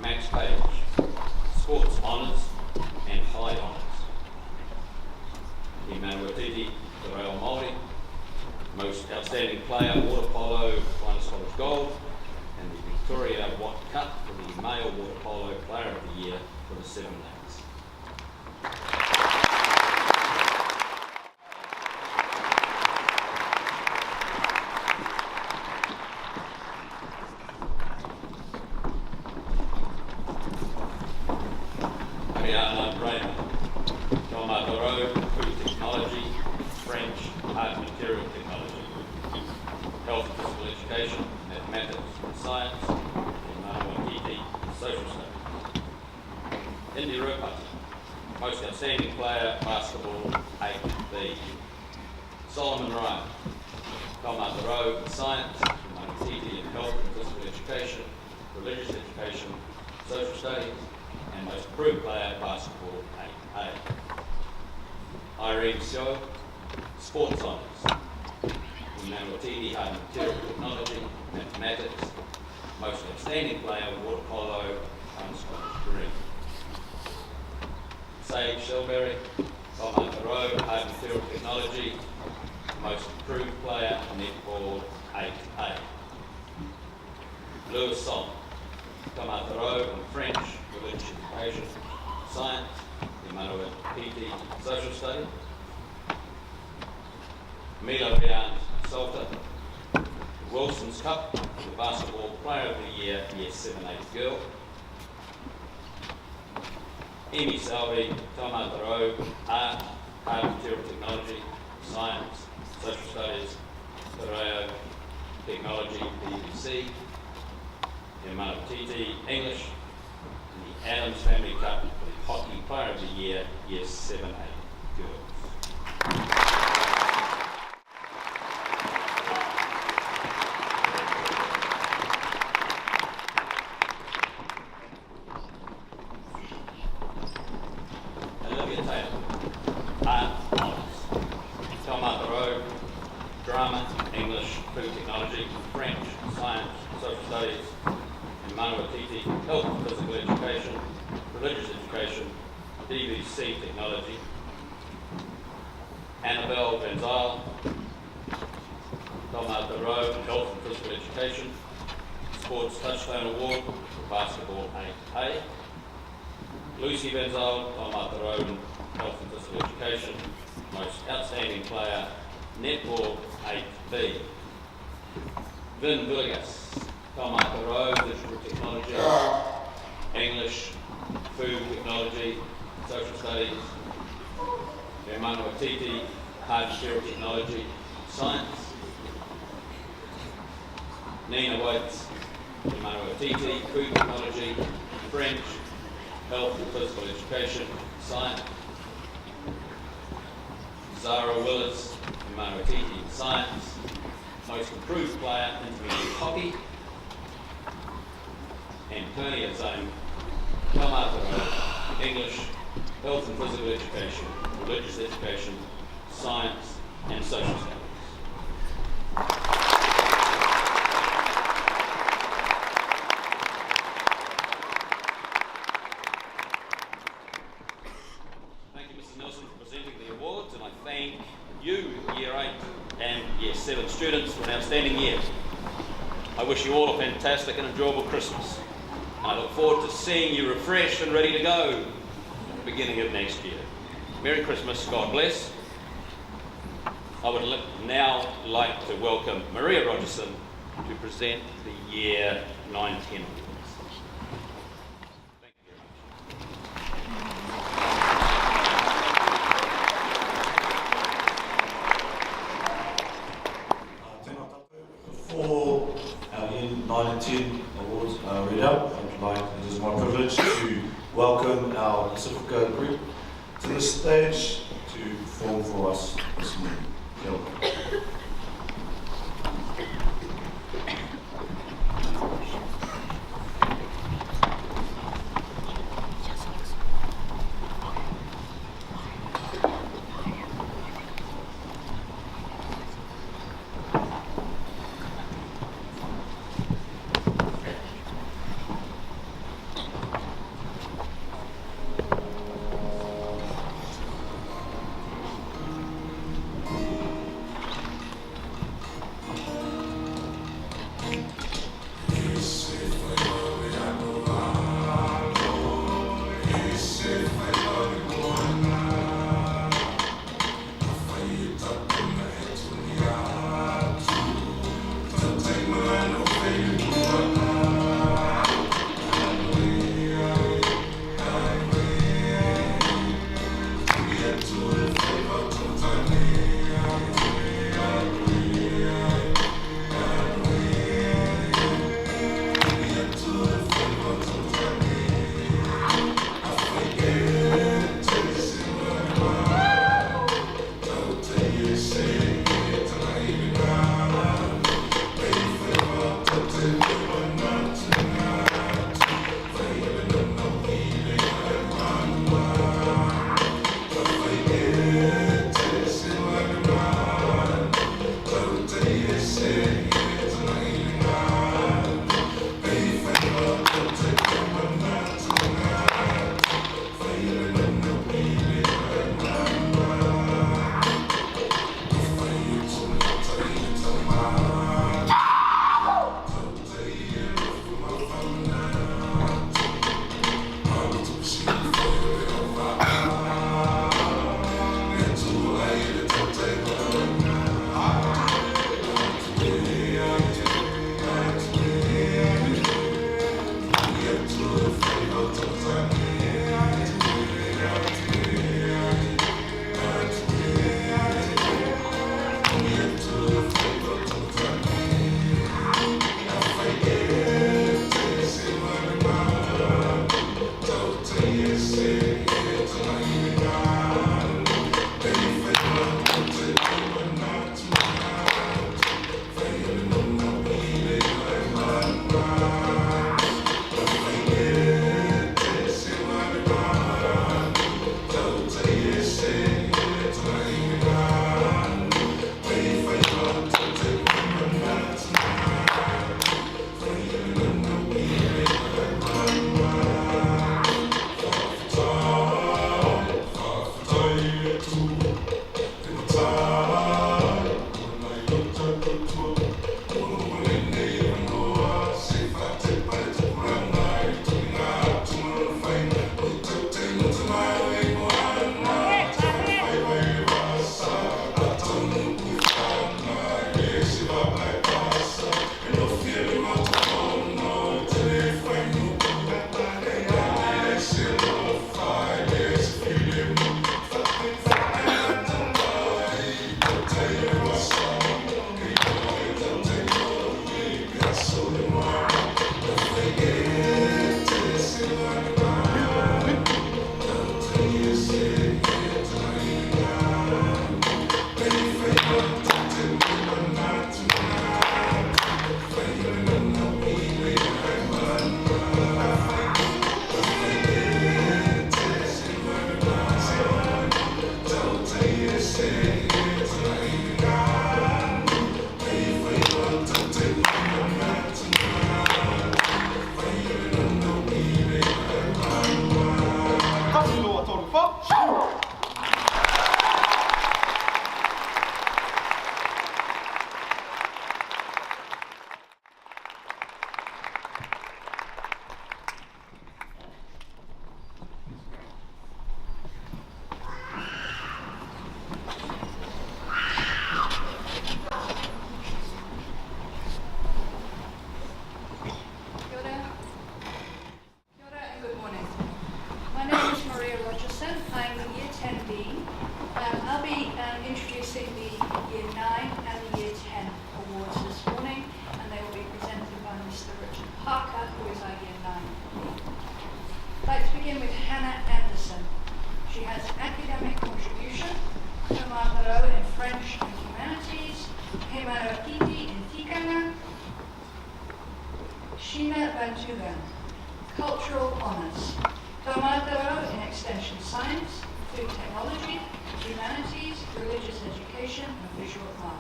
Max Page, sports honours and high honours. In Manamatiti, the Rail Māori, most outstanding player, water polo, Aquinas College gold, and the Victoria Watt Cup for the male water polo player of the year for the 7 days. Ariana Brainer, Tomatoro, food technology, French, art material technology, health and physical education, mathematics and science, and Manamatiti, social studies. Indy Rupert, most outstanding player, basketball, 8B. Solomon Ryan, Tomatoro, science, Manamatiti in health and physical education, religious education, social studies, and most improved player, basketball, 8A. Irene Seo, sports honours. Manamatiti, hard material technology, mathematics, most outstanding player, water polo, green. Sage Silberry, Tomatoro, hard material technology, most improved player, netball, 8A. Lewis Song, Tomatoro in French, religious education, science, Manamatiti, social studies. Mila Rian Salter, Wilson's Cup, the basketball player of the year, year 7-8 girl. Amy Salvi, Tomatoro, art, hard material technology, science, social studies, Tauranga, technology, BBC. In Manamatiti, English, and the Adams Family Cup for the hockey player of the year, year 7-8 girls. Drama, English, food technology, French, science, social studies, in Manamatiti, health and physical education, religious education, DVC technology. Annabelle Van Zyl, Tomatoro, health and physical education, sports Touchstone Award for basketball 8A. Lucy Van Zyl, Tomatoro, health and physical education, most outstanding player, netball 8B. Vin Villegas, Tomatoro, digital technology, English, food technology, social studies, Manamatiti, hard material technology, science. Nina Waits, Manamatiti, food technology, French, health and physical education, science. Zara Willis, Manamatiti, science. Most improved player, intermediate hockey. And Pernia Zone, Tomatoro, English, health and physical education, religious education, science, and social studies. Thank you, Mrs. Nelson, for presenting the awards, and I thank you, Year 8 and Year 7 students, for an outstanding year. I wish you all a fantastic and enjoyable Christmas. And I look forward to seeing you refreshed and ready to go at the beginning of next year. Merry Christmas, God bless. I would now like to welcome Maria Rogerson to present the Year 9-10 awards. Thank you very much. For our Year 9 and 10 awards read out, it is my privilege to welcome our Pacifica group to the stage to perform for us this morning. Kia ora. Year 9 and the Year 10 awards this morning, and they will be presented by Mr. Richard Parker, who is our Year 9 lead. I'd like to begin with Hannah Anderson. She has academic contribution, Tauranga in French and Humanities, Hemarapiti in Tikanga, Shina Bantugan, Cultural Honours, Tauranga in Extension Science, Food Technology, Humanities, Religious Education and Visual Art.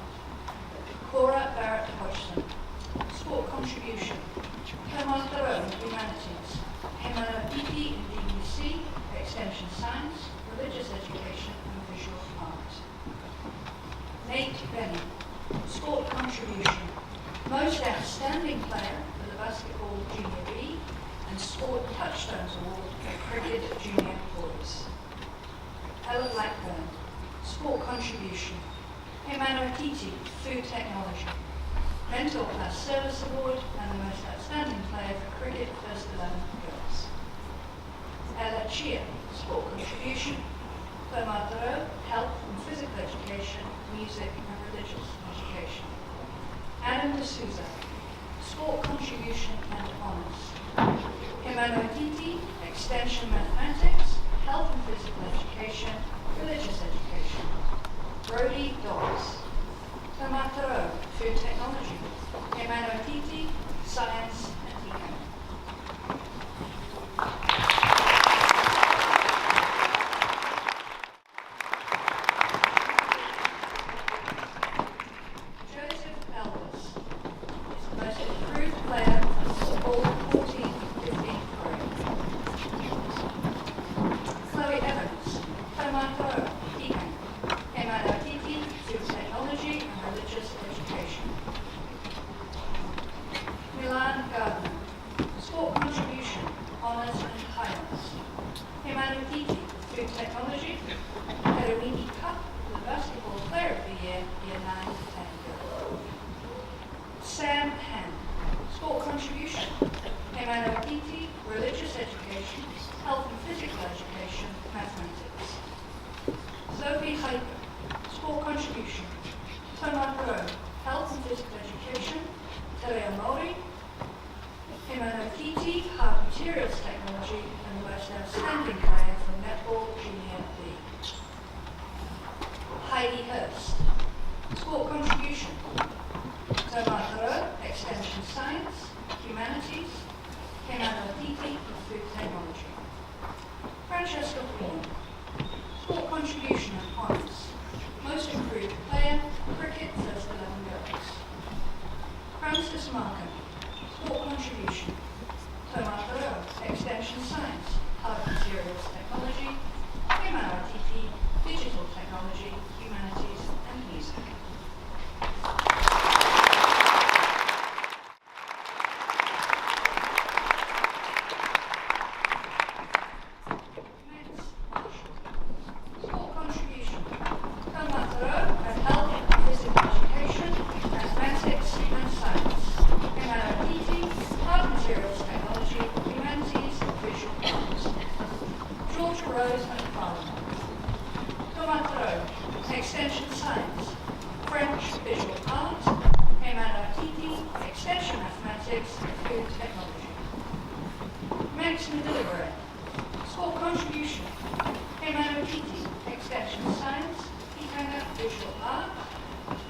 Cora Barrett Hodgson, Sport Contribution, Tauranga Humanities, Hemarapiti in DBC, Extension Science, Religious Education and Visual Art. Nate Benny, Sport Contribution, Most Outstanding Player for the Basketball Junior B and Sport Touchstones Award for Cricket Junior Boys. Ella Blackburn, Sport Contribution, Emmanuel Titi, Food Technology, Mental Class Service Award and the Most Outstanding Player for Cricket First 11 Girls. Ella Chia, Sport Contribution, Tauranga, Health and Physical Education, Music and Religious Education. Adam D'Souza, Sport Contribution and Honours. Emmanuel Titi, Extension Mathematics, Health and Physical Education, Religious Education. Brody Dawes, Tauranga, Food Technology. Emmanuel Titi, Science and Econ. Extension Science, French Visual Art, Emmanuel Titi, Extension Mathematics, Food Technology. Max Medillibare, Sport Contribution, Emmanuel Titi, Extension Science, Ecana Visual Art,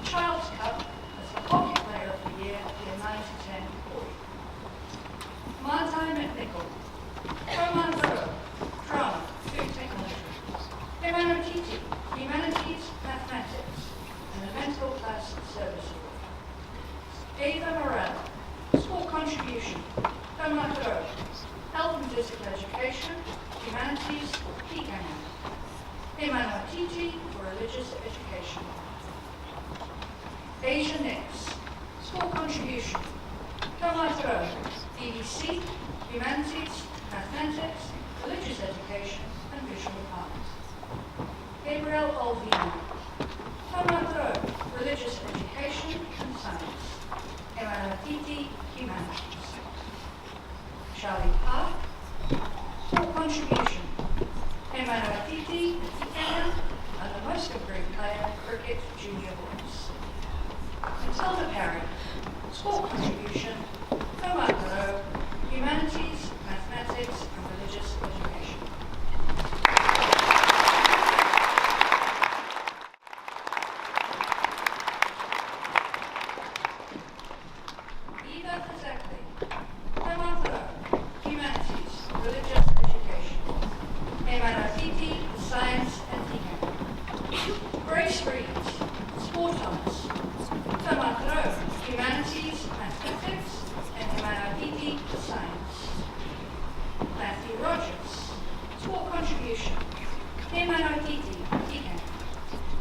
Child's Cup as the Hockey Player of the Year, Year 9 to 10 boy. Martin McNichol, Roman Burrow, Drama, Food Technology. Emmanuel Titi, Humanities, Mathematics, and the Mental Class Service Award. Ava Morel, Sport Contribution, Tauranga, Health and Physical Education, Humanities, Ecana. Emmanuel Titi for Religious Education. Asia Nix, Sport Contribution, Tauranga, DVC, Humanities, Mathematics, Religious Education, and Visual Art. Gabriel Olvino, Tauranga, Religious Education and Science. Emmanuel Titi, Humanities. Charlie Park, Sport Contribution. Emmanuel Titi, Ecana, and the Most Improved Player, Cricket Junior Boys. Zelda Parry, sport contribution, Tauranga, humanities, mathematics and religious education. Eva Exactly, Tauranga, humanities, religious education. Emanatiti, science and econ. Grace Reeds, sport honours. Tauranga, humanities, mathematics and Emanatiti, science. Matthew Rogers, sport contribution. Emanatiti, econ.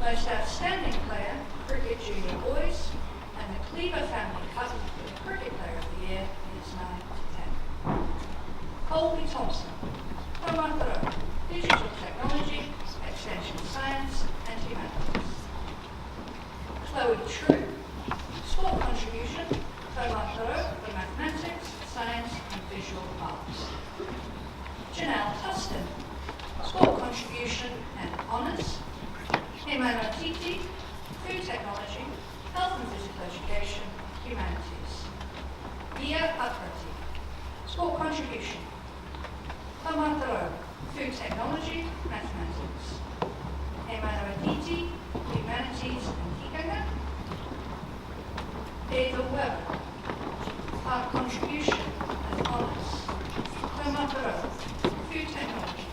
Most outstanding player, cricket junior boys, and the Cleaver Family Cup for the Cricket Player of the Year is 9 to 10. Colby Thompson, Tauranga, digital technology, extension science and humanities. Chloe True, sport contribution, Tauranga for mathematics, science and visual arts. Janelle Tustin, sport contribution and honours. Emmanuel Titi, food technology, health and physical education, humanities. Ia Akrati, sport contribution. Tauranga, food technology, mathematics. Emmanuel Titi, humanities and tikanga. Eva Weber, art contribution and honours. Tauranga, food technology,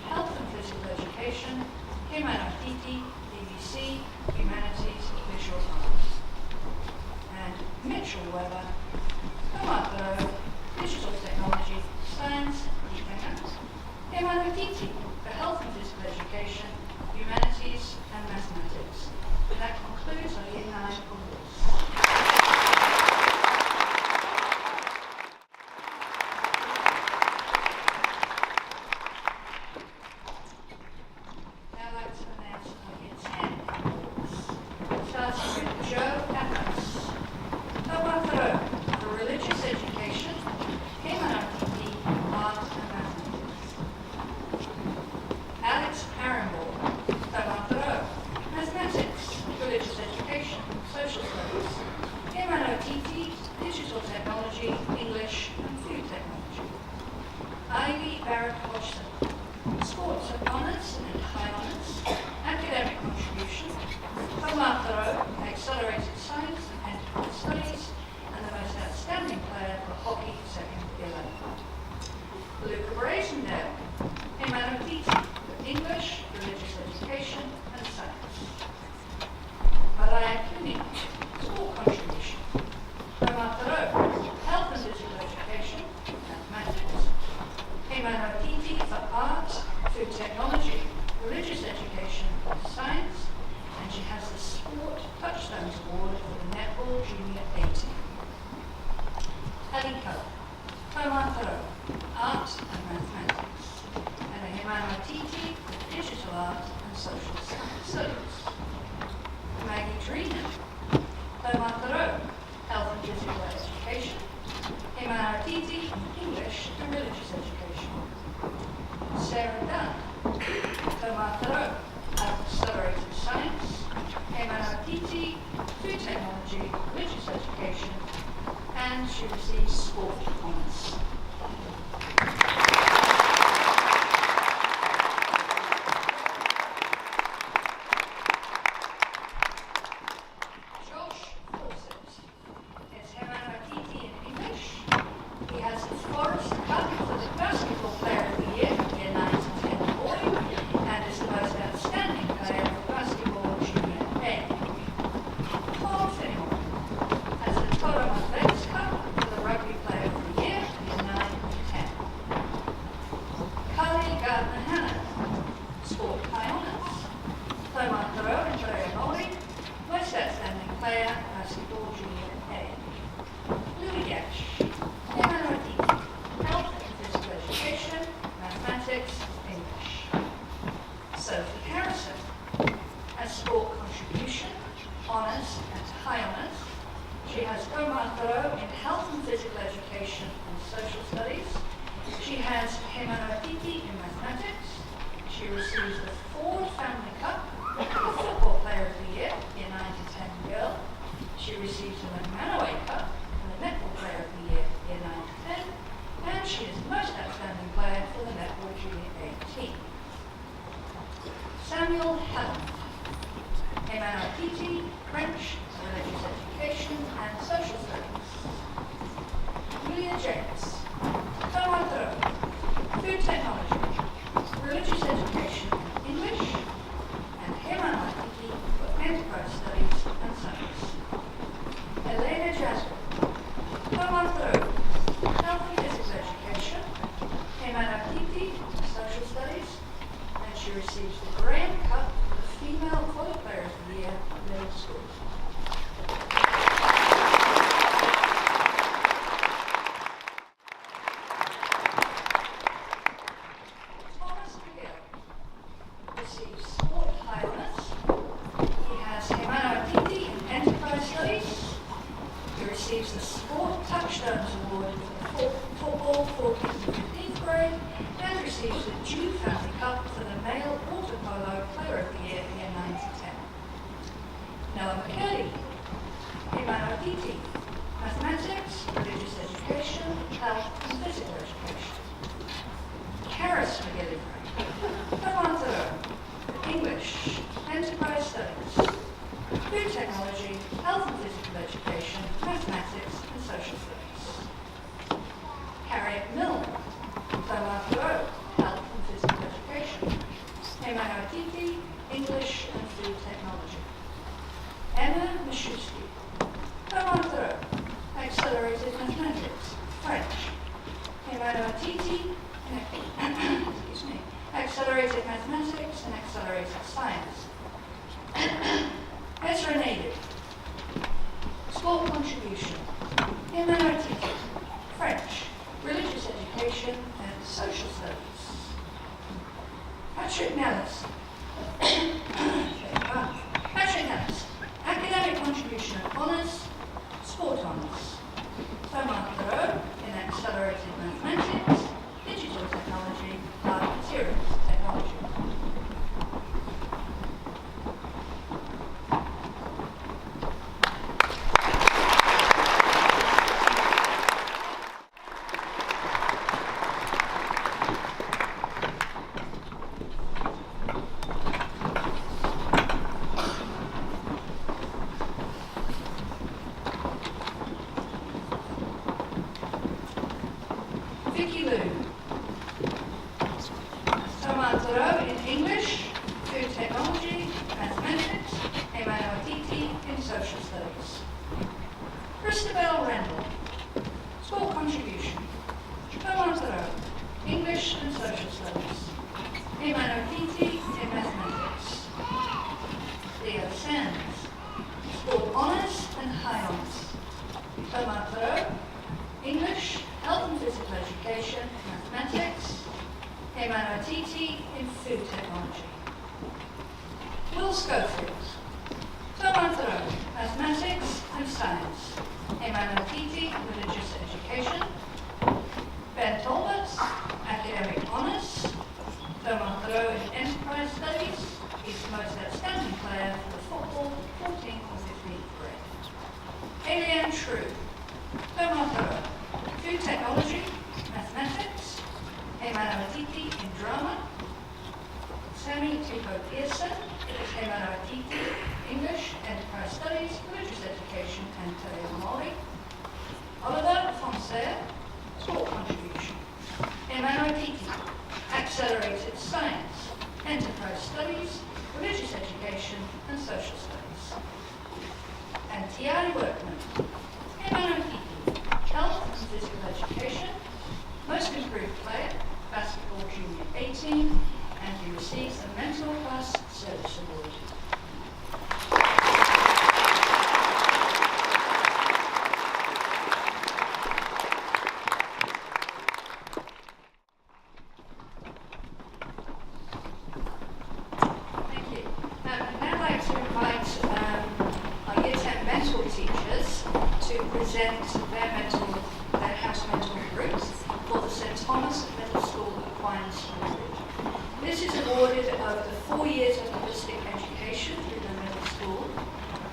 health and physical education, Emmanuel Titi, DVC, humanities and visual arts. And Mitchell Weber, Tauranga, digital technology, science, tikanga. Emmanuel Titi, for health and physical education, humanities and mathematics. That concludes our Year 9 awards. Now I'd like to announce our Year 10 awards. Starting with Joe Atlas. Tauranga, for religious education, Emmanuel Titi, art and mathematics. Alex Paramore, Tauranga, mathematics, religious education, social studies. Emmanuel Titi, digital technology, English and food technology. Ivy Barrett Hodgson, sports and honours and high honours, academic contribution, Tauranga, accelerated science and enterprise studies, and the most outstanding player for hockey, second year level. Luca Brazendale, Emmanuel Titi, for English, religious education and science. Mariah Cluny, sport contribution. Tauranga, health and physical education, mathematics. Emmanuel Titi for art, food technology, religious education and science. And she has the Sport Touchstones Award for the Netball Junior A team. Aliko, Tauranga, art and mathematics. And Emmanuel Titi for digital art and social studies. Maggie Dreenan, Tauranga, health and physical education. Emmanuel Titi, English and religious education. Sarah Dunn, Tauranga, accelerated science. Emmanuel Titi, food technology, religious education, and she receives sport honours. health. He Whanau Piti, French, religious education and social studies. Julia James, Tauranga, food technology, religious education and English, and He Whanau Piti for enterprise studies and science. Elena Jasper, Tauranga, health and physical education, He Whanau Piti for social studies, and she receives the Graham Cup for the Female Volley Player of the Year middle school. Thomas Miguel receives sport high honours. He has He Whanau Piti in enterprise studies. He receives the Sport Touchstones Award for the football 14th and 15th grade, and receives the Jew Family Cup for the male water polo player of the year, year 9 to 10. Noah McCurdy, He Whanau Piti, mathematics, religious education, health and physical education. Karis McGillivray, Tauranga, English, enterprise studies, food technology, health and physical education, mathematics and social studies. Harriet Milne, Tauranga, health and physical education. He Whanau Piti, English and food technology. Emma Mishewski, Tauranga, accelerated mathematics, French. He Whanau Piti, excuse me, accelerated mathematics and accelerated science. Ezra Native, sport contribution, He Whanau Piti, French, religious education and social studies. Patrick Nellis, Patrick Nellis, academic contribution of honours, sport honours. Tauranga in accelerated mathematics, digital technology, art materials technology. Vicky Lou, Tauranga in English, food technology, mathematics, He Whanau Piti in social studies. Christabel Randall, sport contribution, Tauranga, English and social studies, He Whanau Piti in mathematics. Leo Sands, sport honours and high honours, Tauranga, English, health and physical education, mathematics, He Whanau Piti in food technology. Will Schofield, Tauranga, mathematics and science, He Whanau Piti, religious education. Ben Talbot, academic honours, Tauranga in enterprise studies. He's the most outstanding player for the football 14th and 15th grade. Eliane True, Tauranga, food technology, mathematics, He Whanau Piti in drama. Sammy Tipo Pearson, He Whanau Piti, English, enterprise studies, religious education and te reo Māori. Oliver Fonseca, sport contribution, He Whanau Piti, accelerated science, enterprise studies, religious education and social studies. And Tiari Workman, He Whanau Piti, health and physical education, most improved player, basketball junior 18, and he receives the Mental Class Service Award. Thank you. I'd now like to invite our Year 10 mentor teachers to present their house mentor groups for the St. Thomas Middle School Aquinas College. This is awarded over the 4 years of holistic education through the middle school,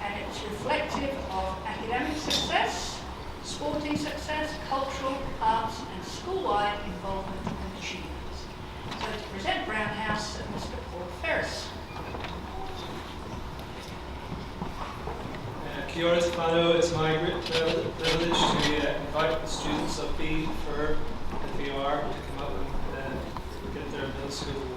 and it's reflective of academic success, sporting success, cultural, arts, and school-wide involvement and achievement. So to present Brown House, Mr. Paul Ferris. Kia ora te whanau, it's my great privilege to invite the students of B for the VR to come up and get their middle school award.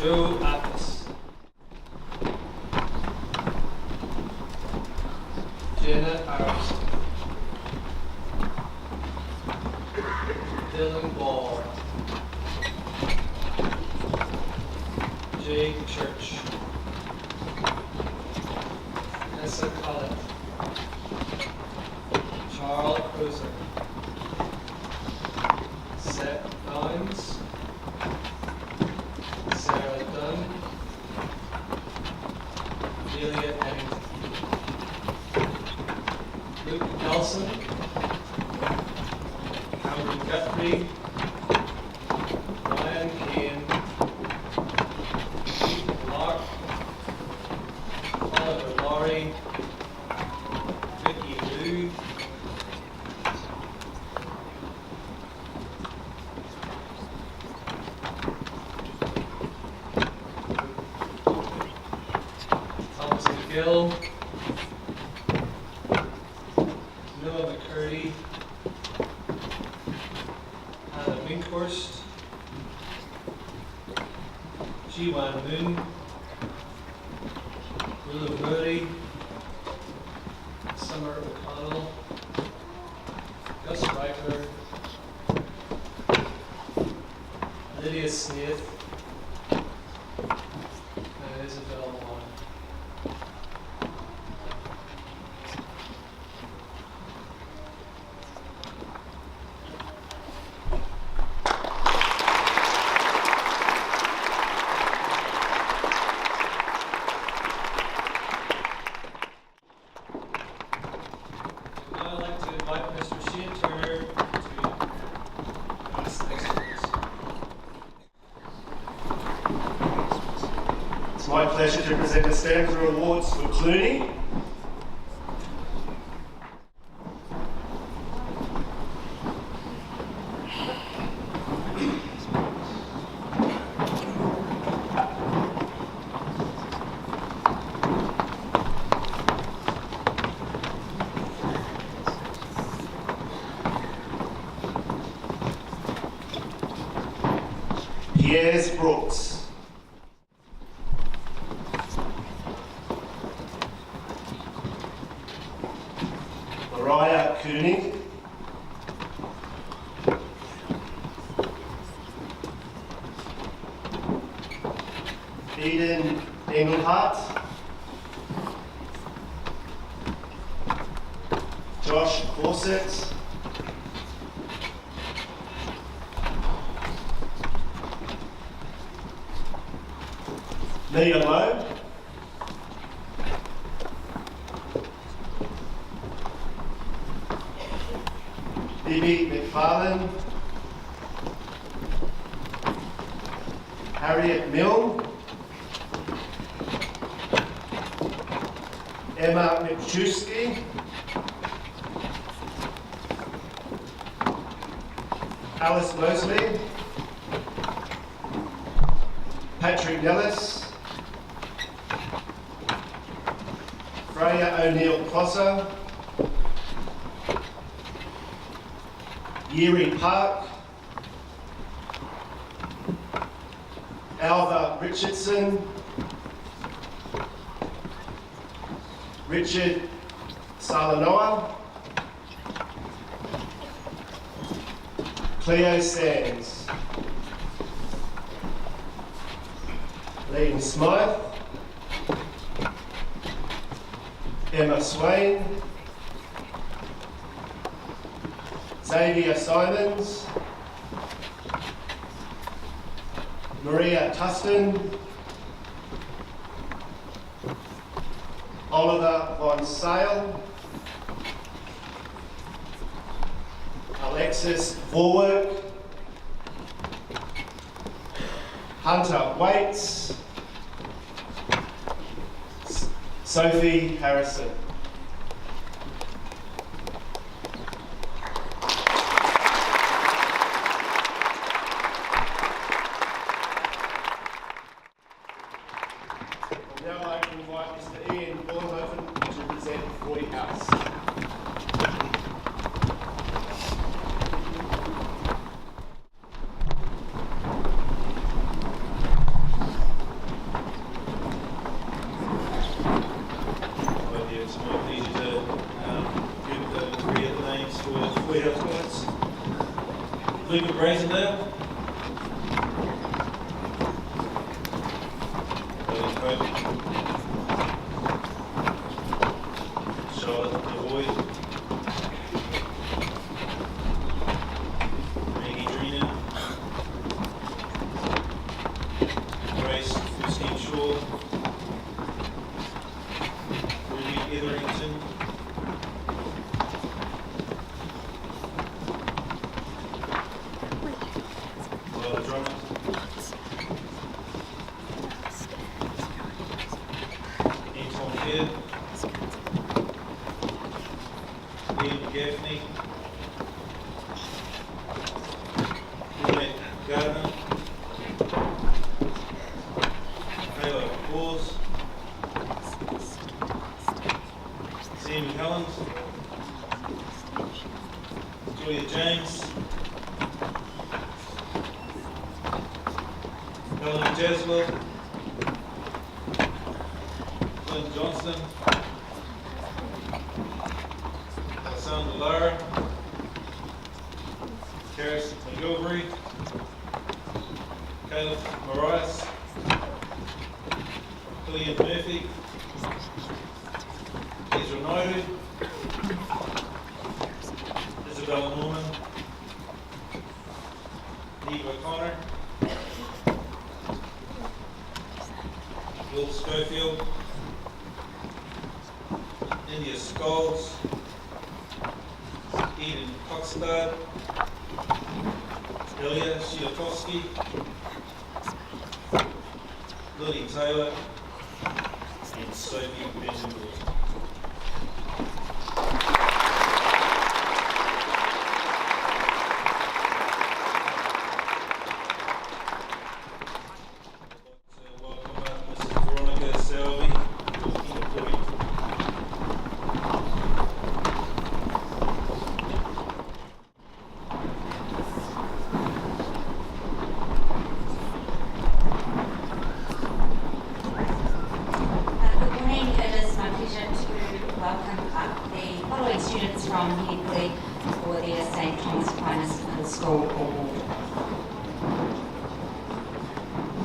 Joe Atlas, Jenna Armstrong, Dylan Ball, Jake Church, Nessa Collett, Charles Cruiser, Seth Downs, Sarah Dunn, Amelia Pennington, Luke Nelson, Cameron Guthrie, Ryan Kane, Clark, Oliver Laurie, Vicky Lou, Thomas McGill, Noah McCurdy, Hannah Minkhorst, Jiwan Moon, Willow Murray, Summer O'Connell, Gus Reichler, Lydia Smith, and Isabel Long. Now I'd like to invite Mr. Shane Turner to pass the next awards. It's my pleasure to present the Stanza Awards for Clooney. Piers Brooks. Mariah Koenig. Eden Engelhardt. Josh Fawcett. Leah Lowe. Bibi McFarlane. Harriet Milne. Emma Mipchewski. Alice Mosley. Patrick Nellis. Freya O'Neill Prosser. Yeri Park. Alva Richardson. Richard Salanoa. Cleo Sands. Liam Smythe. Emma Swain. Xavier Simons. Maria Tustin. Oliver Von Sale. Alexis Vorwerk. Hunter Waits. Sophie Harrison. Now I can invite Mr. Ian Bornhoven to present 40 House. It's my pleasure to give the three names for 40 House points. Luke of Brazendale. Charlotte Lavoy, Maggie Drina, Grace Christine Shaw, Ruby Etherington, Lola Drummond, Anton Kidd, Ian Gaffney, Juliet Gardner, Taylor Bors, Sam Helens, Julia James, Helen Jaswell, Lynn Johnston, Alessandra Lara, Karis McGilvery, Caleb Marias, Killian Murphy, Ezra Naidu, Isabella Norman, Eva Connor, Will Schofield, India Scholes, Eden Coxstad, Ilya Shiakovsky, Lily Taylor, and Sophie Benjamin.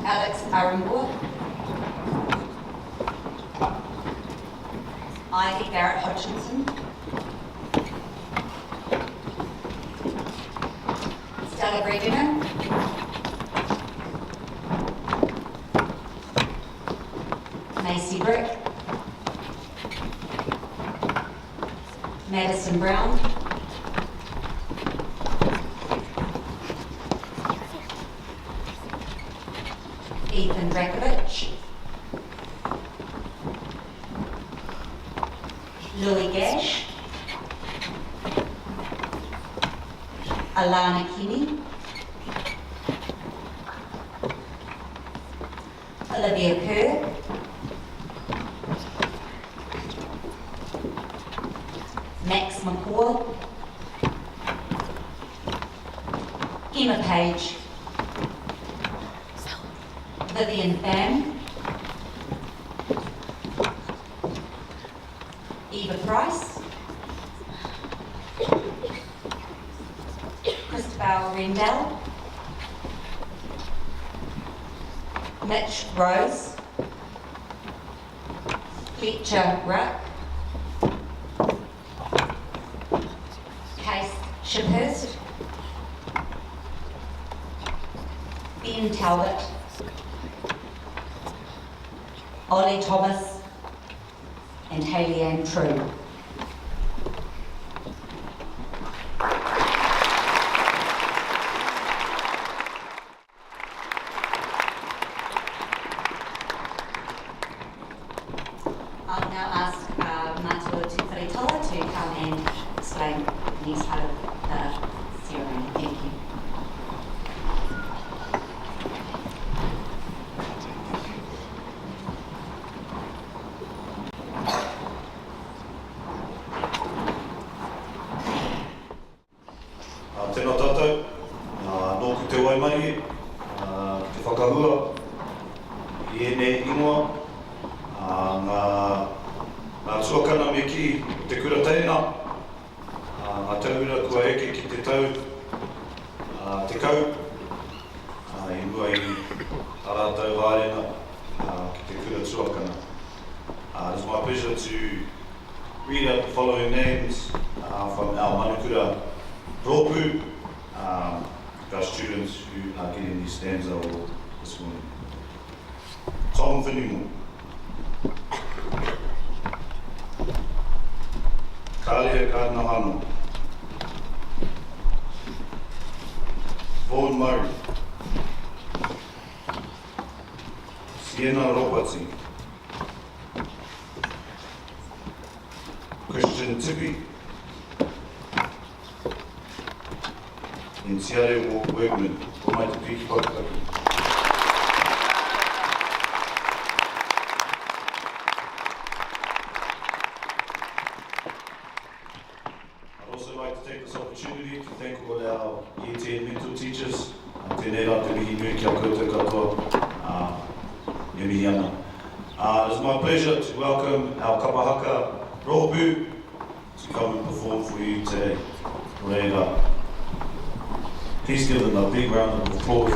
Alex Arambur, Ivy Garrett Hodgkinson, Stella Gregoner, Macy Brick, Madison Brown, Ethan Drakovich, Louis Gash, Alana Kinney, Olivia Kerr, Max McCall, Emma Page, Vivian Pham, Eva Price, Christabel Rendell, Mitch Rose, Fletcher Ruck, Case Shiphurst, Ben Talbot, Ollie Thomas, and Hayley Ann True. whakahua i ene ingoa, ngā tuakana me ki o te kura teina, ngā taura kua eke ki te tau, te kau, i mua i arātau hārenga ki te kura tuakana. It's my pleasure to read out the following names from our manukura rōpū, our students who are getting these stanza this morning. Tom Whinimo, Kārea Kānahano, Vaughan Murray, Sienna Ropati, Christian Tippy, and Tiare Workman, ko mai te piki whakataki. I'd also like to take this opportunity to thank all our Year 10 mentor teachers. Tēnei rā te mihi nui kia koutou katoa, e mihi ana. It's my pleasure to welcome our kapahaka rōpū to come and perform for you today. Reira. Please give them a big round of applause.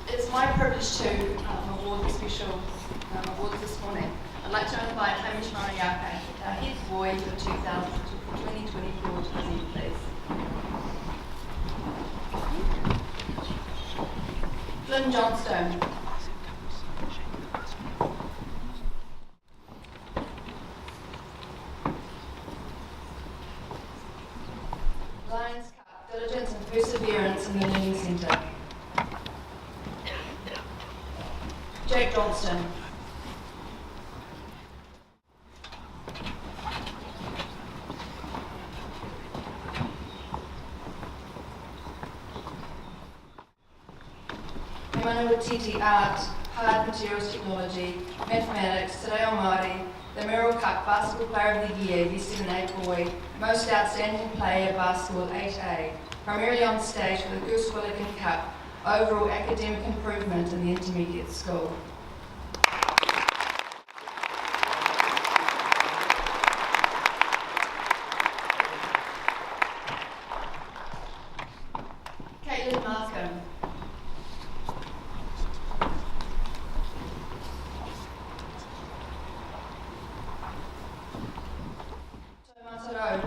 It's my privilege to award the special awards this morning. I'd like to invite Hamish Mariaka, our head boy for 2024 to present, please. Flynn Johnstone. Lions Cup, Diligence and Perseverance in the Learning Centre. Jake Johnston. Titi Art, Hard Materials Technology, Mathematics, Te Reo Māori, the Merrill Cup Basketball Player of the Year, V7A Boy, Most Outstanding Player Basketball 8A, primarily on stage for the Goose Willigan Cup, overall academic improvement in the intermediate school. Caitlin Markham.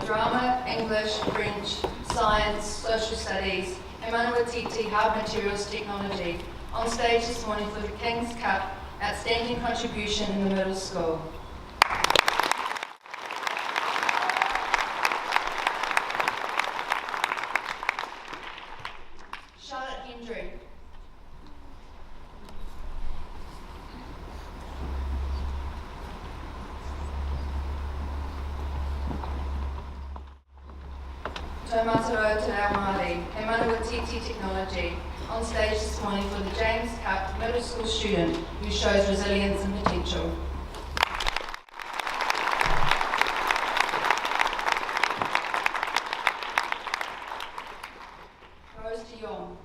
Drama, English, French, Science, Social Studies, Titi, Hard Materials Technology, on stage this morning for the King's Cup, Outstanding Contribution in the Middle School. Charlotte Hendry. Taumataro Te Reo Māori, Titi Technology, on stage this morning for the James Cup middle school student who shows resilience and potential. Rose de Jong.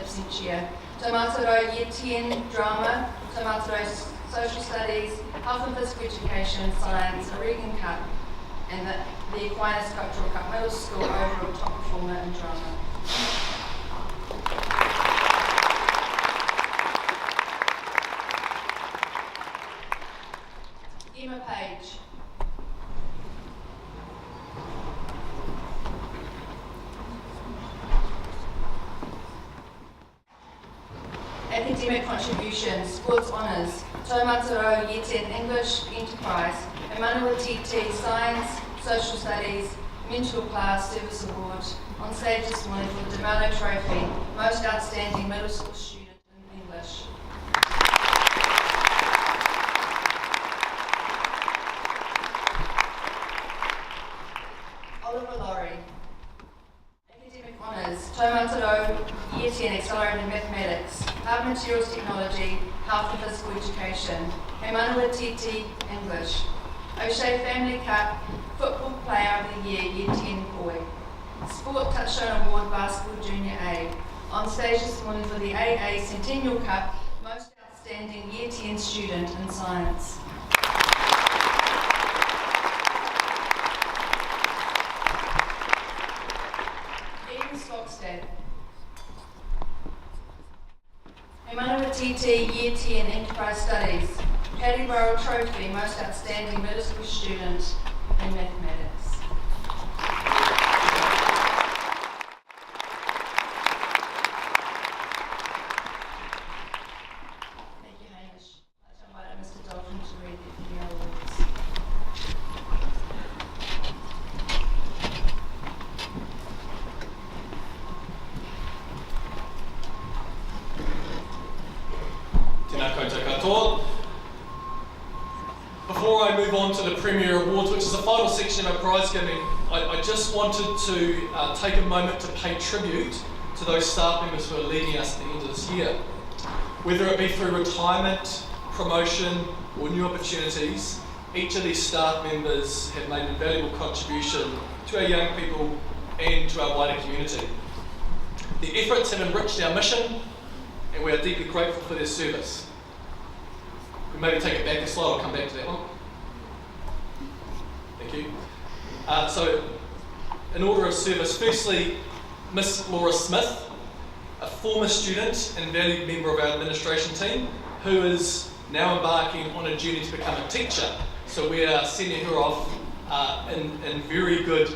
Absentia. Taumataro Year 10 Drama, Taumataro Social Studies, Health and Physical Education, Science, a Regan Cup, and the Aquinas Cultural Cup Middle School overall top performer in drama. Emma Page. Academic contributions, sports honours, Taumataro Year 10 English Enterprise, Emmanuel Titi Science, Social Studies, Mental Class Service Award, on stage this morning for the Demano Trophy, Most Outstanding Middle School Student in English. Oliver Laurie. Academic Honours, Taumataro Year 10 Accelerated Mathematics, Hard Materials Technology, Health and Physical Education, Emmanuel Titi English, O'Shea Family Cup, Football Player of the Year, Year 10 Boy, Sport Touchstone Award Basketball Junior A, on stage this morning for the AA Centennial Cup, Most Outstanding Year 10 Student in Science. Eden Skogstad. Emmanuel Titi Year 10 Enterprise Studies, Paddy Burrell Trophy, Most Outstanding Middle School Student in Mathematics. Thank you, Hamish. I'd invite Mr. Dolphin to read the video awards. Tēnā koutou katoa. Before I move on to the Premier Awards, which is the final section of our prize giving, I just wanted to take a moment to pay tribute to those staff members who are leaving us at the end of this year. Whether it be through retirement, promotion, or new opportunities, each of these staff members have made an invaluable contribution to our young people and to our wider community. Their efforts have enriched our mission, and we are deeply grateful for their service. We maybe take it back a slide, I'll come back to that one. Thank you. So, in order of service, firstly, Miss Laura Smith, a former student and valued member of our administration team, who is now embarking on a journey to become a teacher. So we are sending her off in very good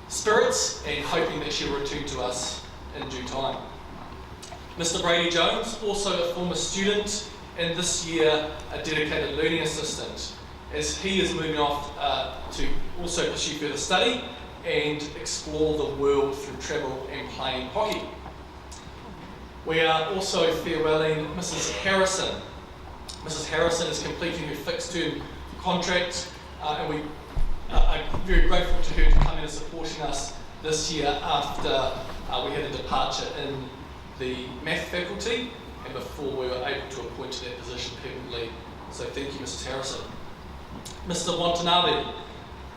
spirits and hoping that she'll return to us in due time. Mr. Brady Jones, also a former student and this year a dedicated learning assistant, as he is moving off to also pursue further study and explore the world through travel and playing hockey. We are also farewelling Mrs. Harrison. Mrs. Harrison is completing her fixed term contract and we are very grateful to her to come in and supporting us this year after we had a departure in the math faculty and before we were able to appoint to that position permanently. So thank you, Mrs. Harrison. Mr. Whanau,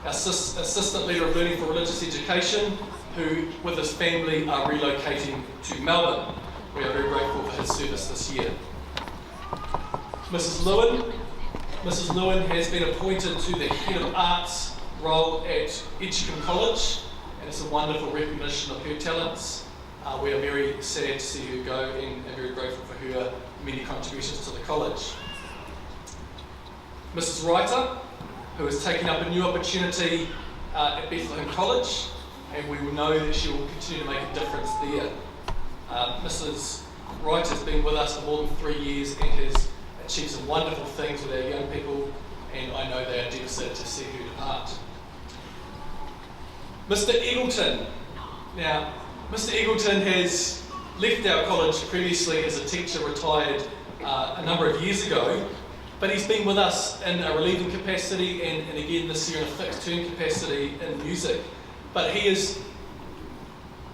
Assistant Leader of Learning for Religious Education, who with his family are relocating to Melbourne. We are very grateful for his service this year. Mrs. Lewin has been appointed to the Head of Arts role at Aquinas College, and it's a wonderful recognition of her talents. We are very sad to see her go and very grateful for her many contributions to the college. Mrs. Reiter, who is taking up a new opportunity at Bethlehem College, and we will know that she will continue to make a difference there. Mrs. Wright has been with us for more than 3 years and has achieved some wonderful things with our young people, and I know they are devastated to see her depart. Mr. Eagleton. Now, Mr. Eagleton has left our college previously as a teacher, retired a number of years ago, but he's been with us in a relieving capacity and again this year in a fixed term capacity in music. But he is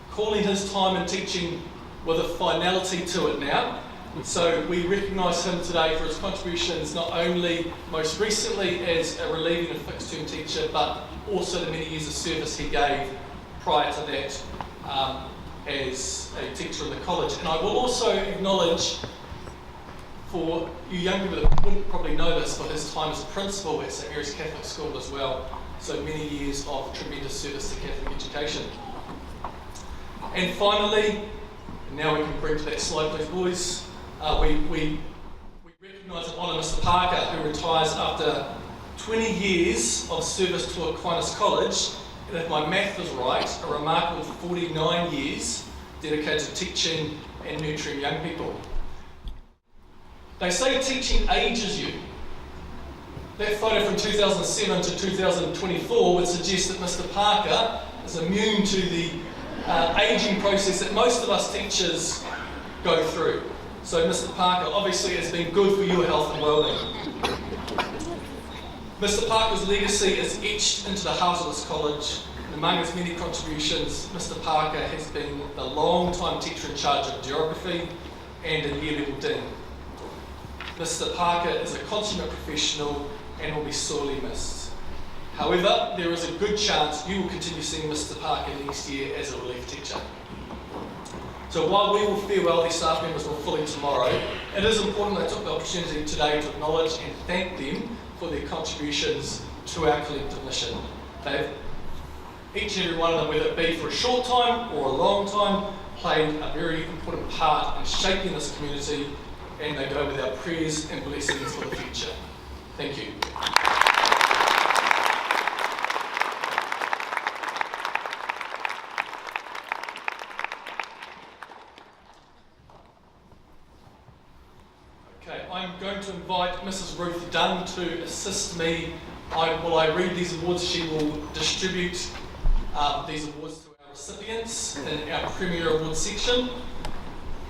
calling his time in teaching with a finality to it now. So we recognise him today for his contributions, not only most recently as a relieving and fixed term teacher, but also the many years of service he gave prior to that as a teacher in the college. And I will also acknowledge, for you young people that wouldn't probably know this, for his time as principal at St Mary's Catholic School as well. So many years of tremendous service to Catholic education. And finally, now we can bring to that slide, please, boys. We recognise and honour Mr. Parker, who retires after 20 years of service to Aquinas College, and if my math is right, a remarkable 49 years dedicated to teaching and nurturing young people. They say teaching ages you. That photo from 2007 to 2024 would suggest that Mr. Parker is immune to the ageing process that most of us teachers go through. So Mr. Parker, obviously it's been good for your health and well-being. Mr. Parker's legacy is etched into the heart of this college. And among his many contributions, Mr. Parker has been the long-time teacher in charge of geography and a year-level dean. Mr. Parker is a consummate professional and will be sorely missed. However, there is a good chance you will continue seeing Mr. Parker next year as a relief teacher. So while we will farewell these staff members more fully tomorrow, it is important that I took the opportunity today to acknowledge and thank them for their contributions to our collective mission. They've, each and every one of them, whether it be for a short time or a long time, played a very important part in shaping this community, and they go with our prayers and blessings for the future. Thank you. Okay, I'm going to invite Mrs. Ruth Dunn to assist me. While I read these awards, she will distribute these awards to our recipients in our Premier Awards section.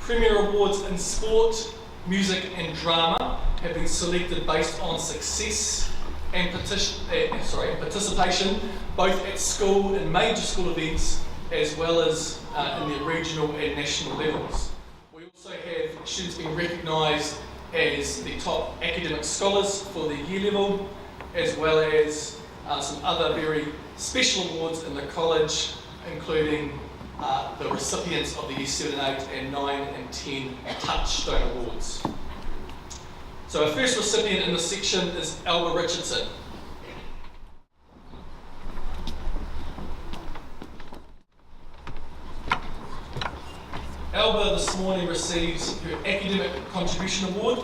Premier Awards in sport, music and drama have been selected based on success and participation both at school and major school events as well as in the regional and national levels. We also have students being recognised as the top academic scholars for the year level, as well as some other very special awards in the college, including the recipients of the Year 7, 8 and 9 and 10 Touchstone Awards. So our first recipient in this section is Alba Richardson. Alba this morning receives her Academic Contribution Award.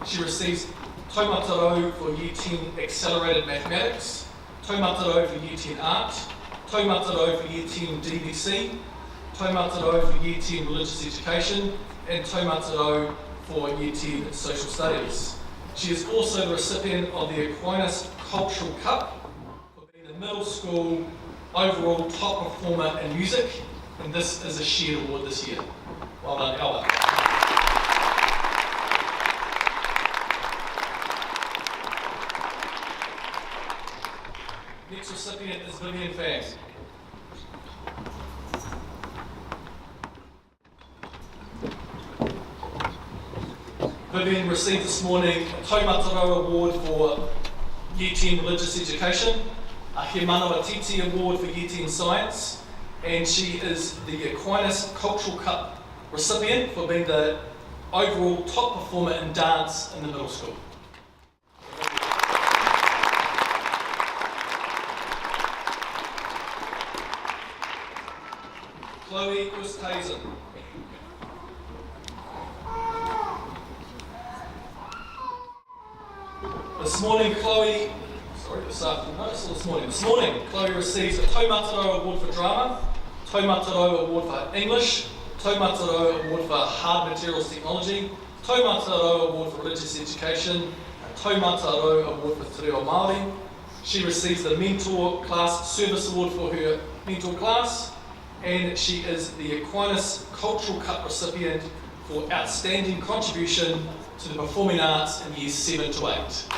She receives Taumatarau for Year 10 Accelerated Mathematics, Taumatarau for Year 10 Art, Taumatarau for Year 10 DVC, Taumatarau for Year 10 Religious Education, and Taumatarau for Year 10 Social Studies. She is also the recipient of the Aquinas Cultural Cup for being the middle school overall top performer in music, and this is a shared award this year. Well done, Alba. Next recipient is Vivian Pham. Vivian received this morning a Taumatarau Award for Year 10 Religious Education, a He Manawa Titi Award for Year 10 Science, and she is the Aquinas Cultural Cup recipient for being the overall top performer in dance in the middle school. Chloe Oosthuizen. This morning, Chloe receives a Taumatarau Award for Drama, Taumatarau Award for English, Taumatarau Award for Hard Materials Technology, Taumatarau Award for Religious Education, and Taumatarau Award for Te Reo Māori. She receives the Mentor Class Service Award for her mentor class, and she is the Aquinas Cultural Cup recipient for outstanding contribution to the performing arts in years 7 to 8.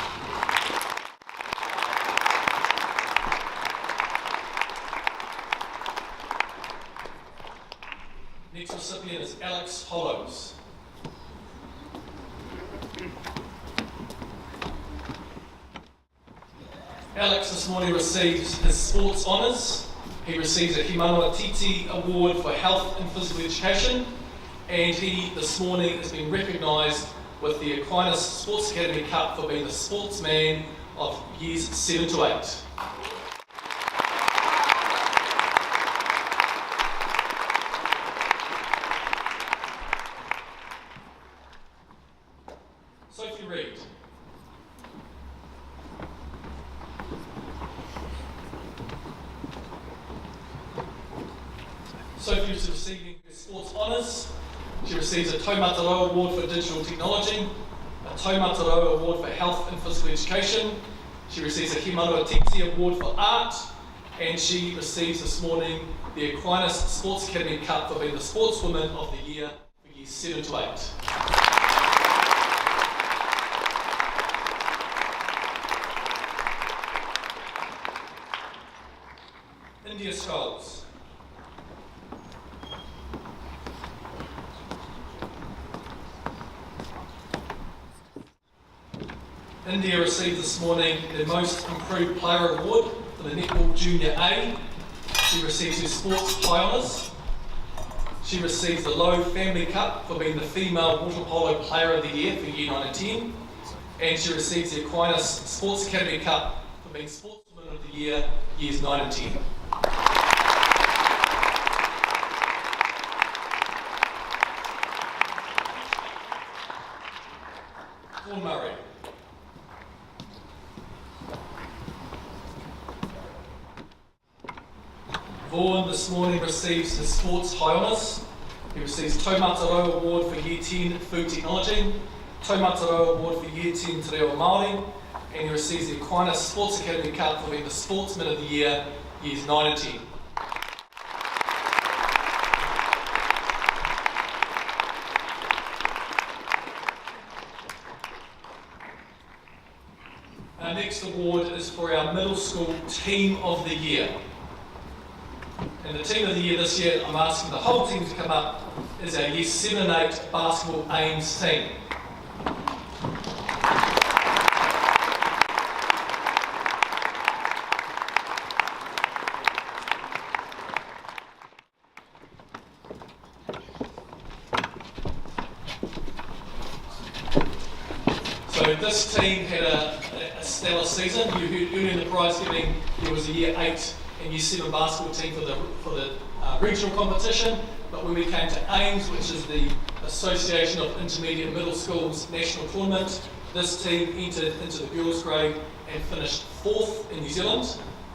Next recipient is Alex Hollows. Alex this morning receives his sports honours. He receives a He Manawa Titi Award for Health and Physical Education, and he this morning has been recognised with the Aquinas Sports Academy Cup for being the sportsman of years 7 to 8. Sophie Reid. Sophie is receiving her sports honours. She receives a Taumatarau Award for Digital Technology, a Taumatarau Award for Health and Physical Education. She receives a He Manawa Titi Award for Art, and she receives this morning the Aquinas Sports Academy Cup for being the Sportswoman of the Year for years 7 to 8. India Scholes. India received this morning the Most Improved Player Award for the Netball Junior A. She receives her Sports High Honours. She receives the Low Family Cup for being the Female Water Polo Player of the Year for Year 9 and 10. And she receives the Aquinas Sports Academy Cup for being Sportswoman of the Year, Years 9 and 10. Vaughan Murray. Vaughan this morning receives his Sports High Honours. He receives Taumatarau Award for Year 10 Food Technology, Taumatarau Award for Year 10 Te Reo Māori, and he receives the Aquinas Sports Academy Cup for being the Sportsman of the Year, Years 9 and 10. Our next award is for our Middle School Team of the Year. And the Team of the Year this year, I'm asking the whole team to come up, is our Year 7 and 8 Basketball Aims team. So this team had a stellar season. You heard earlier in the prize giving, there was a Year 8 and Year 7 basketball team for the regional competition, but when we came to AIMS, which is the Association of Intermediate Middle Schools National Tournament, this team entered into the girls' grade and finished 4th in New Zealand,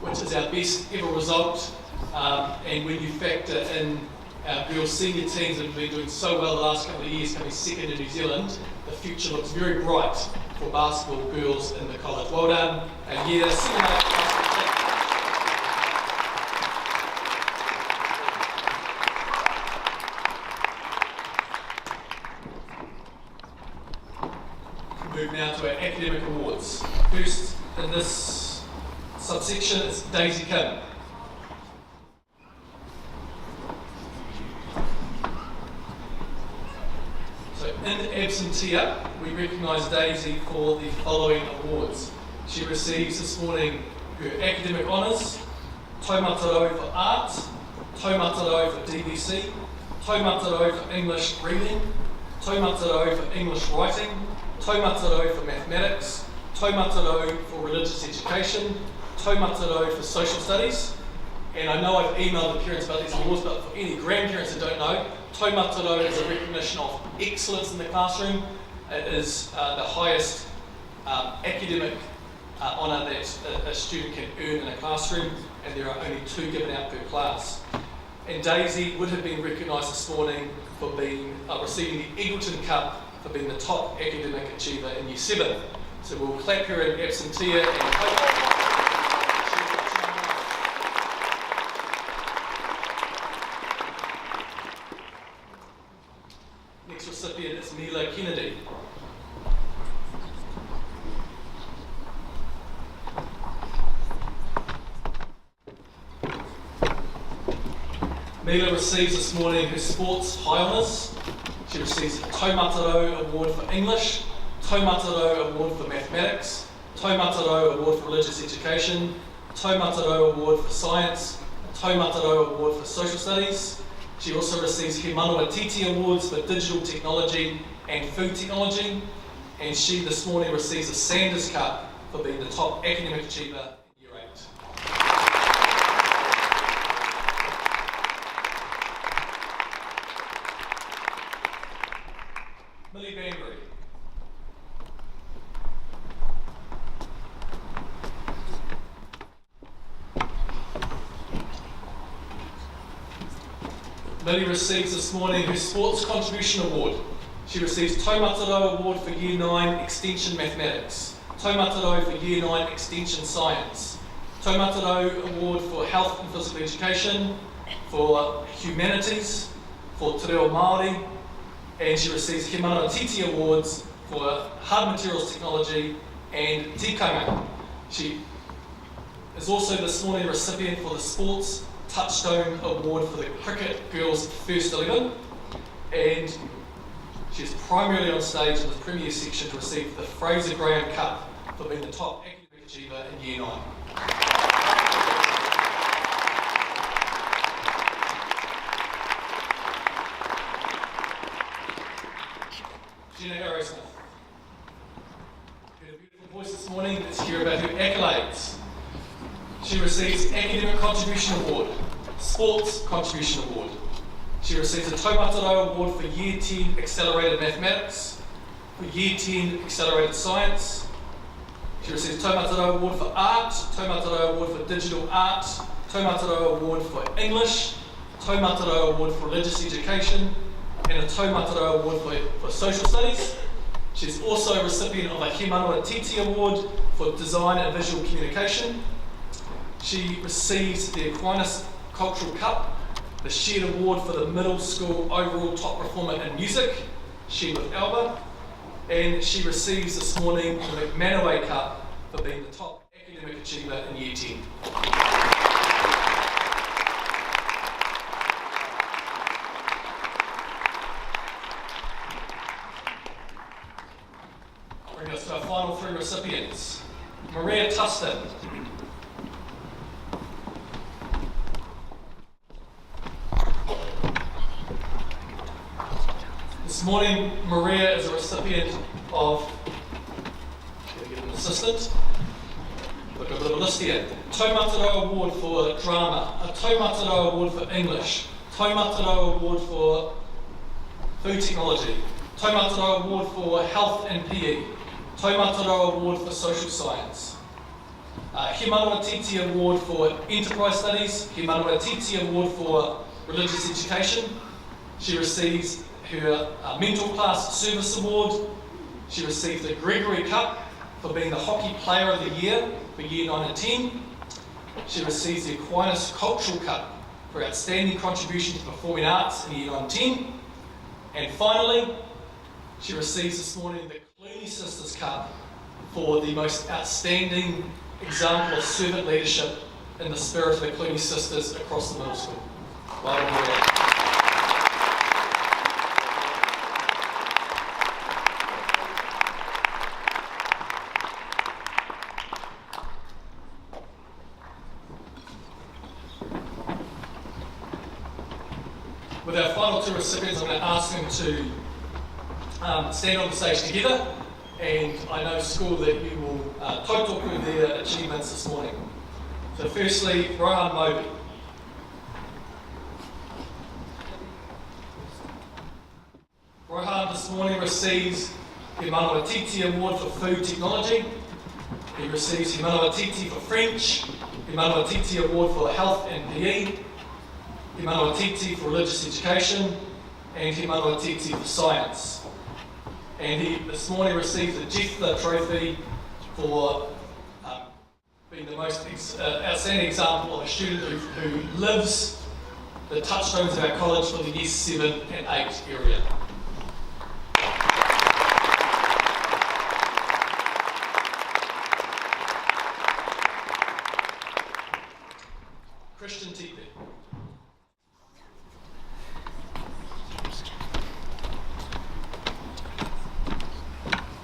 which is our best ever result. And when you factor in our girls' senior teams that have been doing so well the last couple of years, coming 2nd in New Zealand, the future looks very bright for basketball girls in the college. Well done. And yeah, 7 Move now to our academic awards. First in this subsection is Daisy Kim. So in absentia, we recognise Daisy for the following awards. She receives this morning her academic honours, Taumataro for art, Taumataro for DBC, Taumataro for English reading, Taumataro for English writing, Taumataro for mathematics, Taumataro for religious education, Taumataro for social studies. And I know I've emailed the parents about these awards, but for any grandparents that don't know, Taumataro is a recognition of excellence in the classroom. It is the highest academic honour that a student can earn in a classroom, and there are only 2 given out per class. And Daisy would have been recognised this morning for being receiving the Eagleton Cup for being the top academic achiever in Year 7. So we'll clap her in absentia and hope. Next recipient is Mila Kennedy. Mila receives this morning her sports high honours. She receives a Taumataro Award for English, Taumataro Award for Mathematics, Taumataro Award for Religious Education, Taumataro Award for Science, Taumataro Award for Social Studies. She also receives He Manawa Titi Awards for Digital Technology and Food Technology. And she this morning receives a Sanders Cup for being the top academic achiever in Year 8. Millie Banbury. Millie receives this morning her Sports Contribution Award. She receives Taumataro Award for Year 9 Extension Mathematics, Taumataro for Year 9 Extension Science, Taumataro Award for Health and Physical Education, for Humanities, for Te Reo Māori, and she receives He Manawa Titi Awards for Hard Materials Technology and tikanga. She is also this morning a recipient for the Sports Touchstone Award for the Cricket Girls First 11, and she is primarily on stage in the Premier section to receive the Fraser Graham Cup for being the top academic achiever in Year 9. Gina Arrowsmith. You had a beautiful voice this morning. Let's hear about her accolades. She receives Academic Contribution Award, Sports Contribution Award. She receives a Taumataro Award for Year 10 Accelerated Mathematics, for Year 10 Accelerated Science. She receives Taumataro Award for Art, Taumataro Award for Digital Art, Taumataro Award for English, Taumataro Award for Religious Education, and a Taumataro Award for Social Studies. She's also a recipient of a He Manawa Titi Award for Design and Visual Communication. She receives the Aquinas Cultural Cup, the shared award for the middle school overall top performer in music, she with Alba, and she receives this morning the McManaway Cup for being the top academic achiever in Year 10. Bring us to our final 3 recipients. Maria Tustin. This morning, Maria is a recipient of, get an assistant, look a bit of a list here. Taumataro Award for Drama, a Taumataro Award for English, Taumataro Award for Food Technology, Taumataro Award for Health and PE, Taumataro Award for Social Science, He Manawa Titi Award for Enterprise Studies, He Manawa Titi Award for Religious Education. She receives her Mental Class Service Award. She received the Gregory Cup for being the Hockey Player of the Year for Year 9 and 10. She receives the Aquinas Cultural Cup for outstanding contribution to performing arts in Year 9 and 10. And finally, she receives this morning the Clooney Sisters Cup for the most outstanding example of servant leadership in the spirit of the Clooney Sisters across the middle school. Well done. With our final two recipients, I'm going to ask them to stand on the stage together, and I know school that you will tautoko their achievements this morning. So firstly, Rohan Moby. Rohan this morning receives the Manawa Titi Award for Food Technology. He receives the Manawa Titi for French, the Manawa Titi Award for Health and PE, He Manawa Titi for Religious Education, and He Manawa Titi for Science. And he this morning received the Jephthah Trophy for being the most outstanding example of a student who lives the touchstones of our college for the Years 7 and 8 area. Christian Tipe.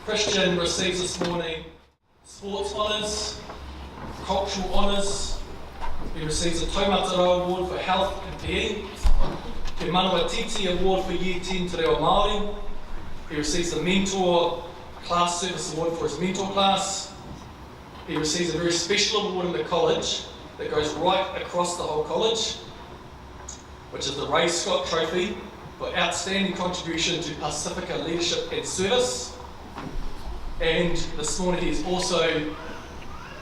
Christian receives this morning Sports Honours, Cultural Honours. He receives a Taumataro Award for Health and PE, Te Manawa Titi Award for Year 10 Te Reo Māori. He receives the Mentor Class Service Award for his mentor class. He receives a very special award in the college that goes right across the whole college, which is the Ray Scott Trophy for outstanding contribution to Pacifica leadership and service. And this morning he is also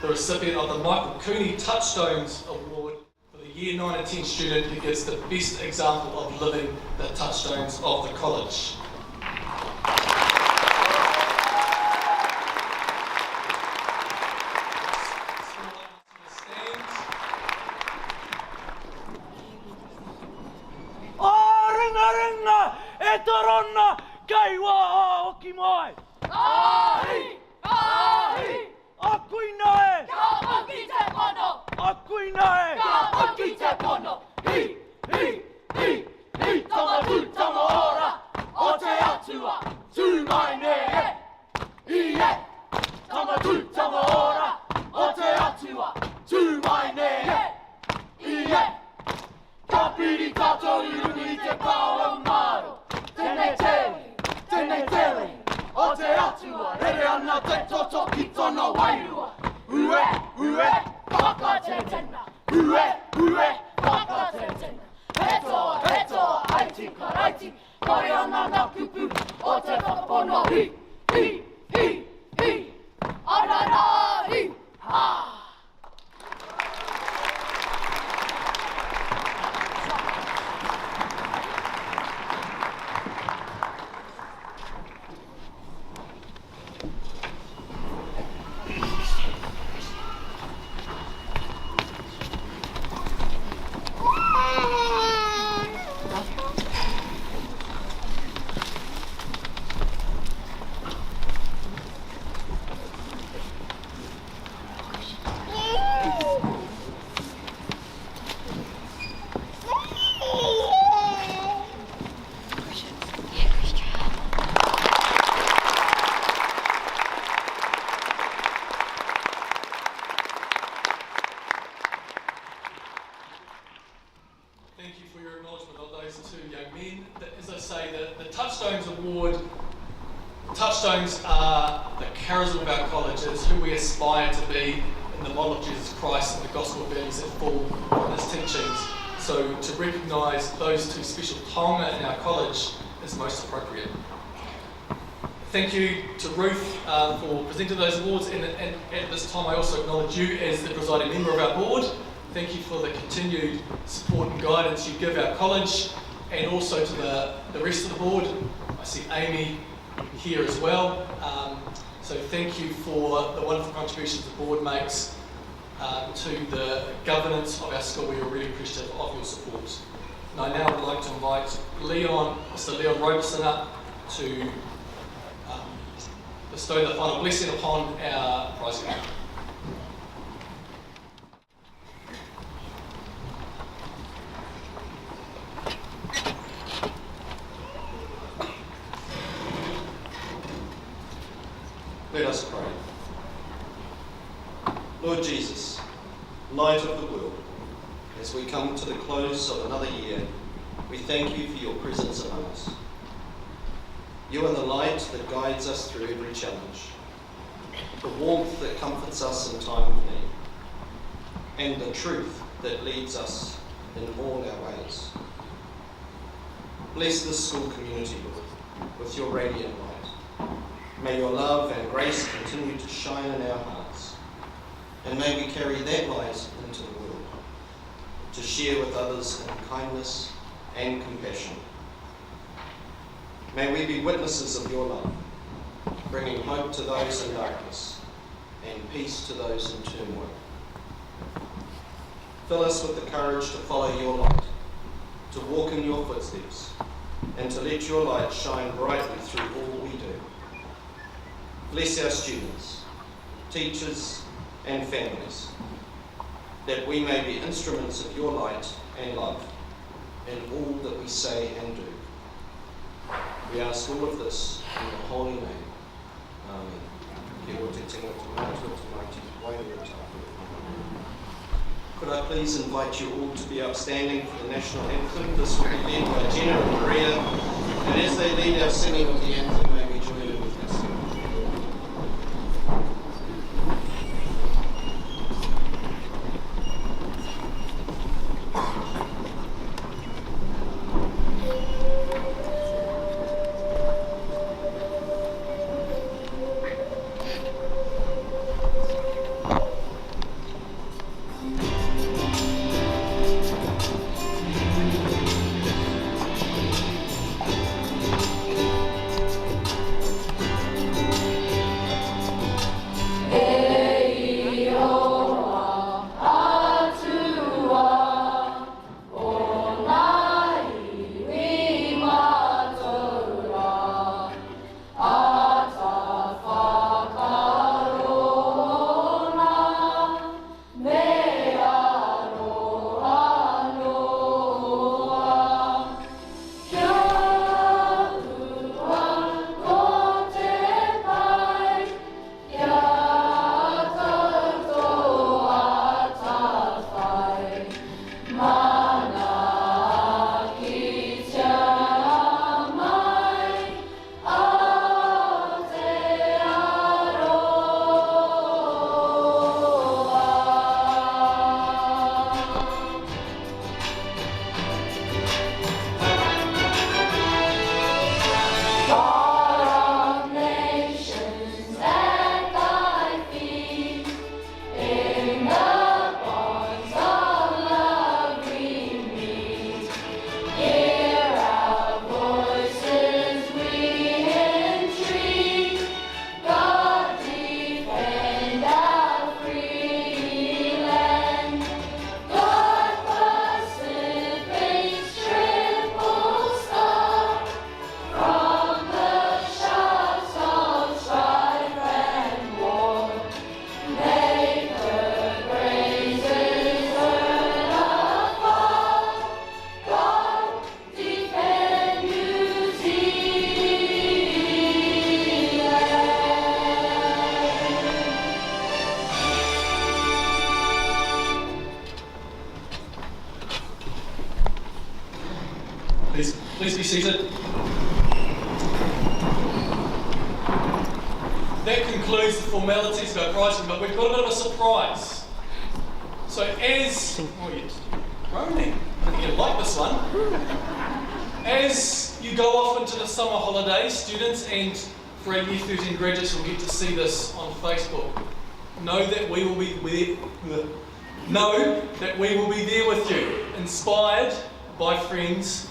the recipient of the Michael Cooney Touchstones Award for the Year 9 and 10 student who gives the best example of living the touchstones of the college. Toronna, kaiwa o ki mai. Ai! Ai! Aquinas! Ka maki te pono! Aquinas! Ka maki te pono! Hi! Hi! Hi! Hi! Tama ora! O te atua! Tu mai ne! Ie! Tama ora! O te atua! Tu mai ne! Ie! Ka piri tato irungi te kaua maro! Tēnei tele, o te atua, rere ana te toto ki tono wairua. Ue, whaka te tena. Ue, whaka te tena. Hetoa, aiti karaiti, kore ana na kupu, o te whakapono. Hi, arara, hi, ha. Touchstones are the charism of our colleges, who we aspire to be in the model of Jesus Christ and the gospel values that fall from his teachings. So to recognise those two special taonga in our college is most appropriate. Thank you to Ruth for presenting those awards, and at this time I also acknowledge you as the presiding member of our board. Thank you for the continued support and guidance you give our college, and also to the rest of the board. I see Amy here as well. So thank you for the wonderful contributions the board makes to the governance of our school. We are really appreciative of your support. And I now would like to invite Mr. Leon Robeson up to bestow the final blessing upon our prize winner. Let us pray. Lord Jesus, light of the world, as we come to the close of another year, we thank you for your presence among us. You are the light that guides us through every challenge, the warmth that comforts us in time of need, and the truth that leads us in all our ways. Bless this school community, Lord, with your radiant light. May your love and grace continue to shine in our hearts, and may we carry that light into the world, to share with others in kindness and compassion. May we be witnesses of your love, bringing hope to those in darkness and peace to those in turmoil. Fill us with the courage to follow your light, to walk in your footsteps, and to let your light shine brightly through all we do. Bless our students, teachers, and families, that we may be instruments of your light and love in all that we say and do. We ask all of this in your holy name. Amen. Could I please invite you all to be upstanding for the national anthem? This will be led by Jenna and Maria, and as they lead our singing of the anthem, may we join in with us. Please be seated. That concludes the formalities of our pricing, but we've got a bit of a surprise. So as... Oh, yes. Groaning. I think you'll like this one. As you go off into the summer holidays, students, and for our Year 13 graduates will get to see this on Facebook. Know that we will be there with you, inspired by friends.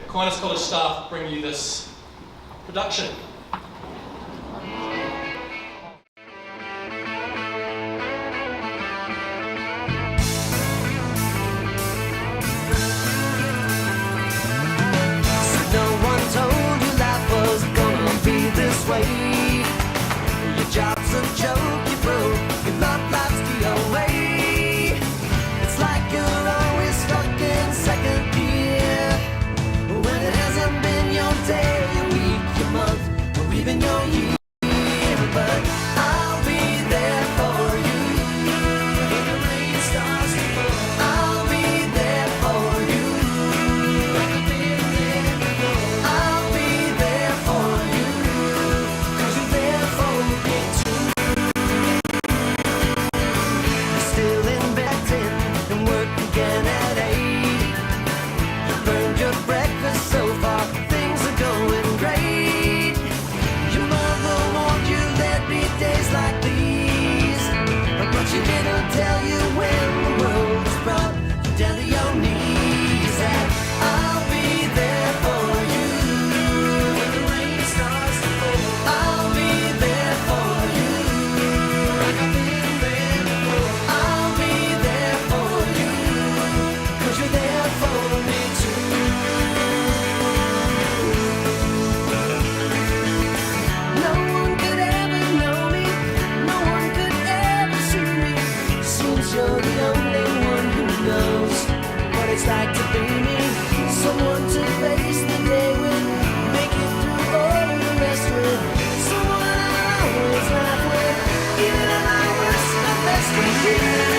Aquinas College staff bring you this production. Your job's a joke, you broke, your love life's the away. It's like you're always stuck in second gear, when it hasn't been your day, your week, your month, or even your year. But I'll be there for you when the rain starts to fall. I'll be there for you like I've been there before. I'll be there for you, 'cause you're there for me too. You're still in bed 10 and work again at 8. You burned your breakfast so far, things are going great. Your mother warned you there'd be days like these, but she didn't tell you when the world was brought you down to your knees. And I'll be there for you when the rain starts to fall. I'll be there for you like I've been there before. I'll be there for you, 'cause you're there for me too. No one could ever know me, no one could ever see me. Seems you're the only one who knows what it's like to be me. Someone to face the day with, make it through all the rest with. Someone I always laugh with, even at my worst, my best with you.